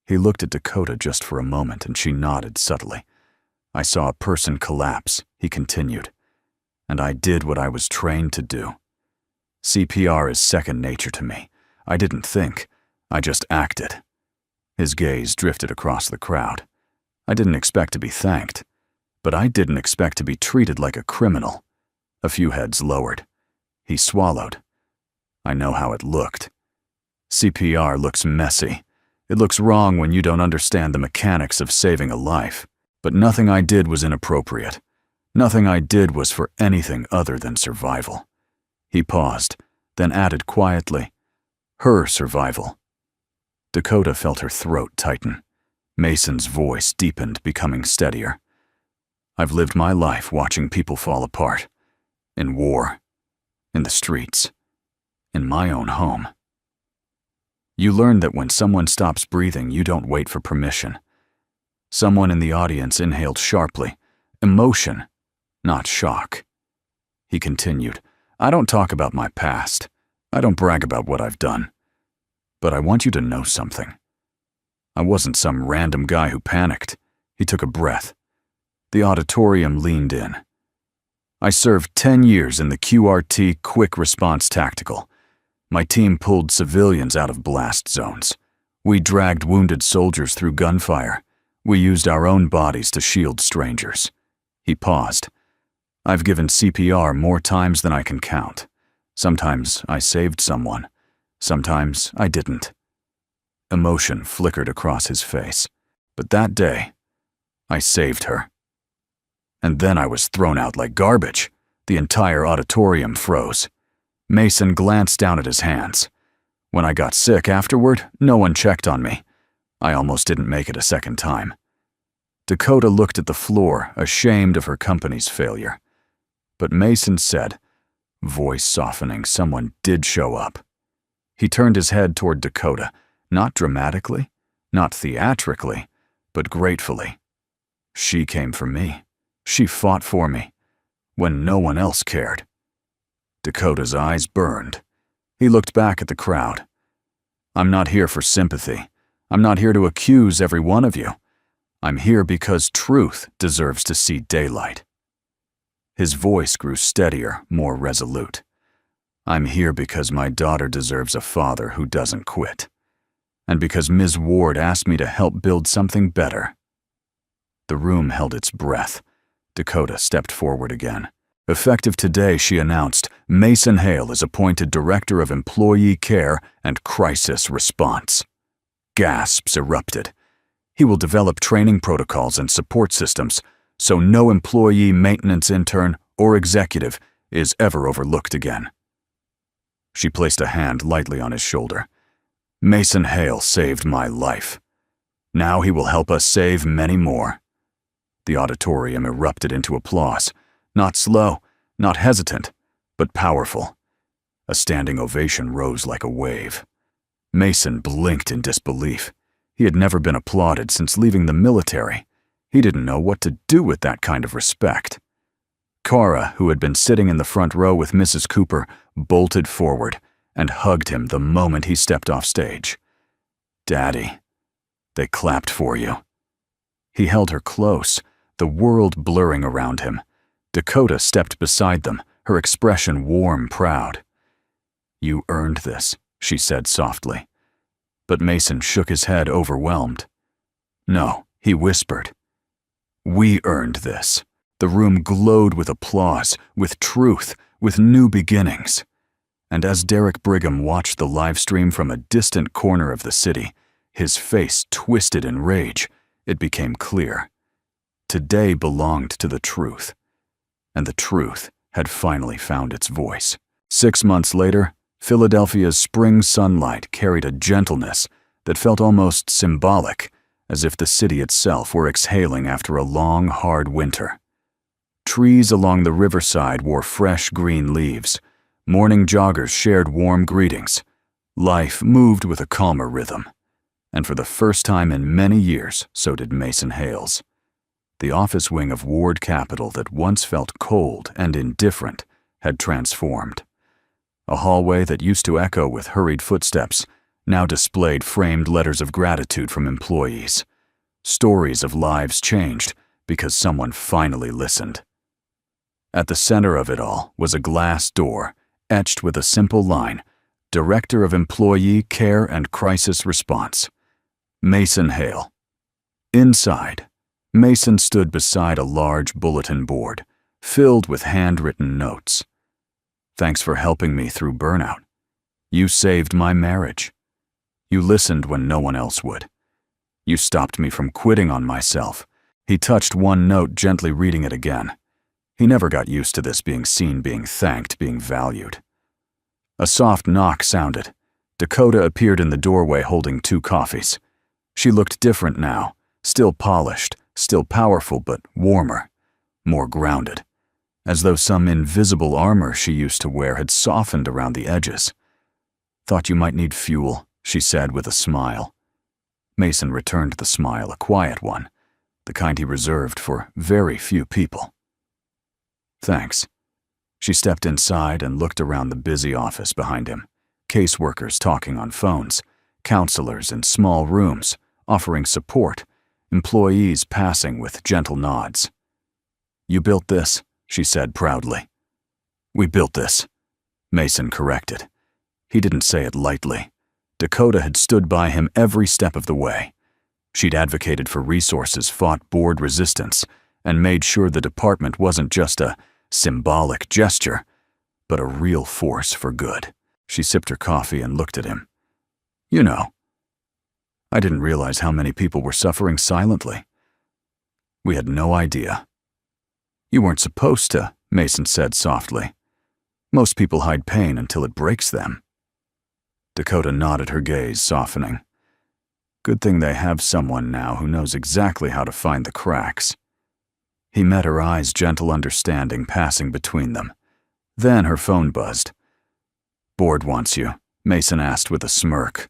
He looked at Dakota just for a moment, and she nodded subtly. "I saw a person collapse," he continued. "And I did what I was trained to do. CPR is second nature to me. I didn't think. I just acted." His gaze drifted across the crowd. "I didn't expect to be thanked. But I didn't expect to be treated like a criminal." A few heads lowered. He swallowed. "I know how it looked. CPR looks messy. It looks wrong when you don't understand the mechanics of saving a life. But nothing I did was inappropriate. Nothing I did was for anything other than survival." He paused, then added quietly, "Her survival." Dakota felt her throat tighten. Mason's voice deepened, becoming steadier. "I've lived my life watching people fall apart. In war. In the streets. In my own home. You learn that when someone stops breathing, you don't wait for permission." Someone in the audience inhaled sharply. Emotion, not shock. He continued, "I don't talk about my past. I don't brag about what I've done. But I want you to know something. I wasn't some random guy who panicked." He took a breath. The auditorium leaned in. "I served 10 years in the QRT Quick Response Tactical. My team pulled civilians out of blast zones. We dragged wounded soldiers through gunfire. We used our own bodies to shield strangers." He paused. "I've given CPR more times than I can count. Sometimes I saved someone. Sometimes I didn't." Emotion flickered across his face. "But that day, I saved her. And then I was thrown out like garbage." The entire auditorium froze. Mason glanced down at his hands. "When I got sick afterward, no one checked on me. I almost didn't make it a second time." Dakota looked at the floor, ashamed of her company's failure. But Mason said, voice softening, "Someone did show up." He turned his head toward Dakota, not dramatically, not theatrically, but gratefully. "She came for me. She fought for me. When no one else cared." Dakota's eyes burned. He looked back at the crowd. "I'm not here for sympathy. I'm not here to accuse every one of you. I'm here because truth deserves to see daylight." His voice grew steadier, more resolute. "I'm here because my daughter deserves a father who doesn't quit. And because Ms. Ward asked me to help build something better." The room held its breath. Dakota stepped forward again. Effective today, she announced, Mason Hale is appointed Director of Employee Care and Crisis Response. Gasps erupted. He will develop training protocols and support systems so no employee, maintenance intern, or executive is ever overlooked again. She placed a hand lightly on his shoulder. "Mason Hale saved my life. Now he will help us save many more." The auditorium erupted into applause. Not slow, not hesitant, but powerful. A standing ovation rose like a wave. Mason blinked in disbelief. He had never been applauded since leaving the military. He didn't know what to do with that kind of respect. Cara, who had been sitting in the front row with Mrs. Cooper, bolted forward and hugged him the moment he stepped off stage. "Daddy, they clapped for you." He held her close, the world blurring around him. Dakota stepped beside them, her expression warm, proud. "You earned this," she said softly. But Mason shook his head, overwhelmed. "No," he whispered. We earned this. The room glowed with applause, with truth, with new beginnings. And as Derek Brigham watched the live stream from a distant corner of the city, his face twisted in rage, it became clear. Today belonged to the truth, and the truth had finally found its voice. 6 months later, Philadelphia's spring sunlight carried a gentleness that felt almost symbolic, as if the city itself were exhaling after a long, hard winter. Trees along the riverside wore fresh green leaves. Morning joggers shared warm greetings. Life moved with a calmer rhythm. And for the first time in many years, so did Mason Hales. The office wing of Ward Capital that once felt cold and indifferent had transformed. A hallway that used to echo with hurried footsteps now displayed framed letters of gratitude from employees. Stories of lives changed because someone finally listened. At the center of it all was a glass door, etched with a simple line, Director of Employee Care and Crisis Response, Mason Hale. Inside, Mason stood beside a large bulletin board, filled with handwritten notes. Thanks for helping me through burnout. You saved my marriage. You listened when no one else would. You stopped me from quitting on myself. He touched one note, gently reading it again. He never got used to this, being seen, being thanked, being valued. A soft knock sounded. Dakota appeared in the doorway holding 2 coffees. She looked different now, still polished, still powerful, but warmer, more grounded, as though some invisible armor she used to wear had softened around the edges. Thought you might need fuel, she said with a smile. Mason returned the smile, a quiet one, the kind he reserved for very few people. Thanks. She stepped inside and looked around the busy office behind him. Caseworkers talking on phones, counselors in small rooms, offering support, employees passing with gentle nods. You built this, she said proudly. We built this, Mason corrected. He didn't say it lightly. Dakota had stood by him every step of the way. She'd advocated for resources, fought board resistance, and made sure the department wasn't just a symbolic gesture, but a real force for good. She sipped her coffee and looked at him. You know, I didn't realize how many people were suffering silently. We had no idea. You weren't supposed to, Mason said softly. Most people hide pain until it breaks them. Dakota nodded, her gaze softening. Good thing they have someone now who knows exactly how to find the cracks. He met her eyes, gentle understanding passing between them. Then her phone buzzed. Board wants you, Mason asked with a smirk.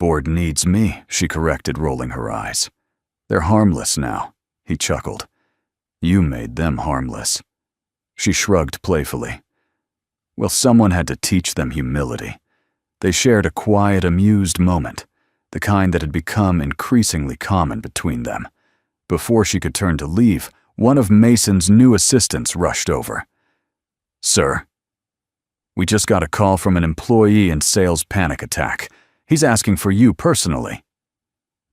Board needs me, she corrected, rolling her eyes. They're harmless now, he chuckled. You made them harmless. She shrugged playfully. Well, someone had to teach them humility. They shared a quiet, amused moment, the kind that had become increasingly common between them. Before she could turn to leave, one of Mason's new assistants rushed over. Sir, we just got a call from an employee in sales panic attack. He's asking for you personally.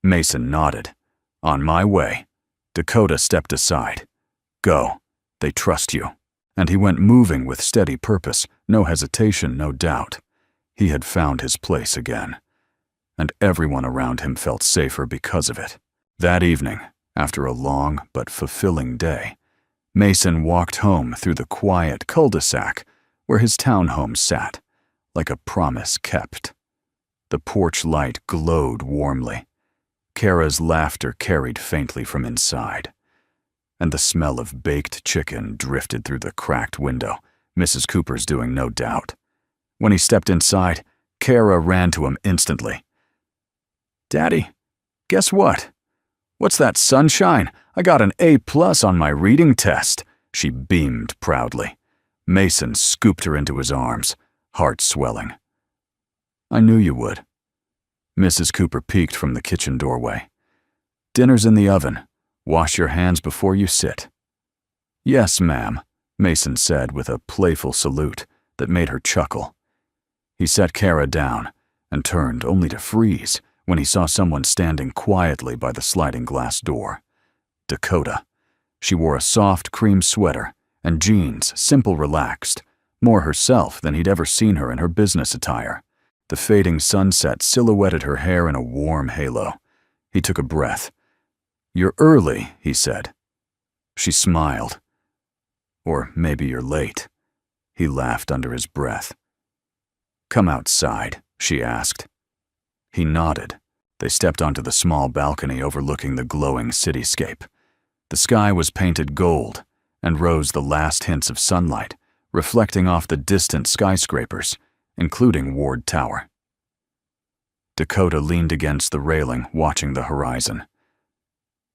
Mason nodded. On my way. Dakota stepped aside. Go. They trust you. And he went moving with steady purpose, no hesitation, no doubt. He had found his place again. And everyone around him felt safer because of it. That evening, after a long but fulfilling day, Mason walked home through the quiet cul-de-sac where his townhome sat, like a promise kept. The porch light glowed warmly. Kara's laughter carried faintly from inside, and the smell of baked chicken drifted through the cracked window, Mrs. Cooper's doing, no doubt. When he stepped inside, Kara ran to him instantly. Daddy, guess what? What's that, sunshine? I got an A+ on my reading test, she beamed proudly. Mason scooped her into his arms, heart swelling. I knew you would. Mrs. Cooper peeked from the kitchen doorway. Dinner's in the oven. Wash your hands before you sit. Yes, ma'am, Mason said with a playful salute that made her chuckle. He set Kara down and turned only to freeze when he saw someone standing quietly by the sliding glass door. Dakota. She wore a soft cream sweater and jeans, simple, relaxed, more herself than he'd ever seen her in her business attire. The fading sunset silhouetted her hair in a warm halo. He took a breath. "You're early," he said. She smiled. "Or maybe you're late." He laughed under his breath. "Come outside," she asked. He nodded. They stepped onto the small balcony overlooking the glowing cityscape. The sky was painted gold and rose the last hints of sunlight, reflecting off the distant skyscrapers, including Ward Tower. Dakota leaned against the railing, watching the horizon.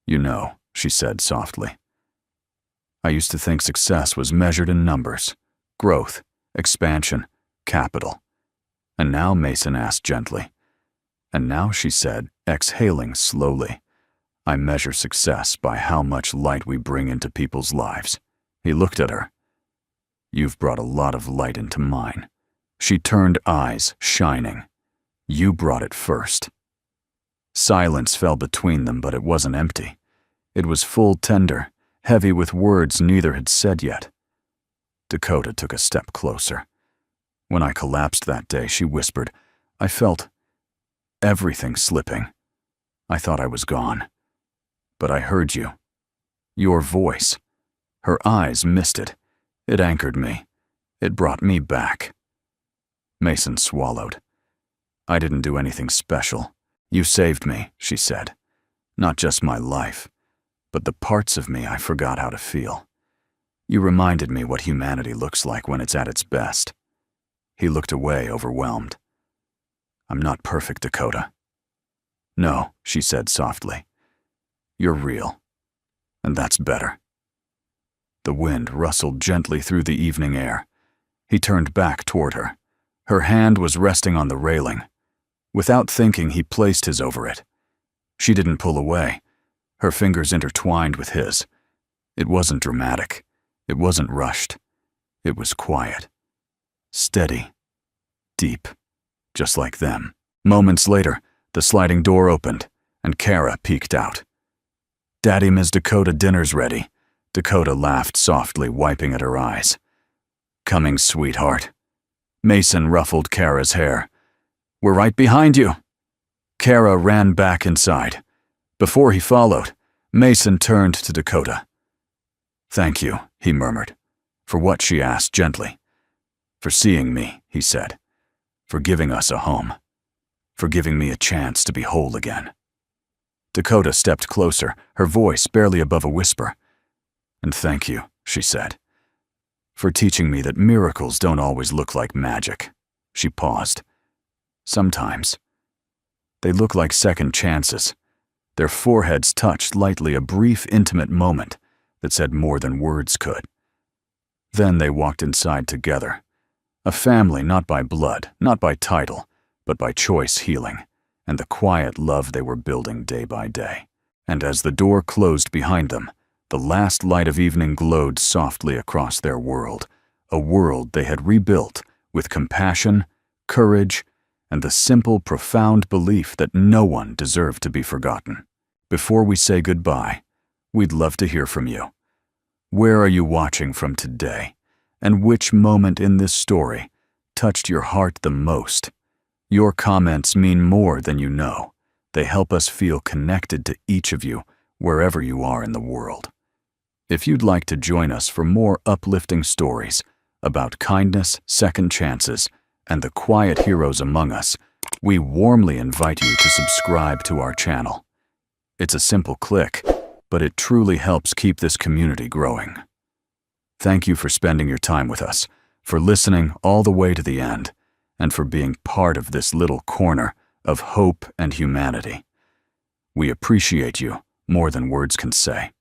"You know," she said softly, "I used to think success was measured in numbers, growth, expansion, capital." "And now?" Mason asked gently. "And now," she said, exhaling slowly, "I measure success by how much light we bring into people's lives." He looked at her. "You've brought a lot of light into mine." She turned, eyes shining. "You brought it first." Silence fell between them, but it wasn't empty. It was full, tender, heavy with words neither had said yet. Dakota took a step closer. "When I collapsed that day," she whispered, "I felt everything slipping. I thought I was gone. But I heard you. Your voice." Her eyes misted. "It anchored me. It brought me back." Mason swallowed. "I didn't do anything special. You saved me," she said. "Not just my life, but the parts of me I forgot how to feel. You reminded me what humanity looks like when it's at its best." He looked away, overwhelmed. "I'm not perfect, Dakota." "No," she said softly. "You're real. And that's better." The wind rustled gently through the evening air. He turned back toward her. Her hand was resting on the railing. Without thinking, he placed his over it. She didn't pull away. Her fingers intertwined with his. It wasn't dramatic. It wasn't rushed. It was quiet. Steady. Deep. Just like them. Moments later, the sliding door opened, and Kara peeked out. "Daddy, Ms. Dakota, dinner's ready." Dakota laughed softly, wiping at her eyes. "Coming, sweetheart." Mason ruffled Kara's hair. "We're right behind you." Kara ran back inside. Before he followed, Mason turned to Dakota. "Thank you," he murmured. "For what?" she asked gently. "For seeing me," he said. "For giving us a home. For giving me a chance to be whole again." Dakota stepped closer, her voice barely above a whisper. "And thank you," she said, "for teaching me that miracles don't always look like magic." She paused. "Sometimes. They look like second chances." Their foreheads touched lightly, a brief, intimate moment that said more than words could. Then they walked inside together. A family not by blood, not by title, but by choice healing, and the quiet love they were building day by day. And as the door closed behind them, the last light of evening glowed softly across their world, a world they had rebuilt with compassion, courage, and the simple, profound belief that no one deserved to be forgotten. Before we say goodbye, we'd love to hear from you. Where are you watching from today? And which moment in this story touched your heart the most? Your comments mean more than you know. They help us feel connected to each of you, wherever you are in the world. If you'd like to join us for more uplifting stories about kindness, second chances, and the quiet heroes among us, we warmly invite you to subscribe to our channel. It's a simple click, but it truly helps keep this community growing. Thank you for spending your time with us, for listening all the way to the end, and for being part of this little corner of hope and humanity. We appreciate you more than words can say.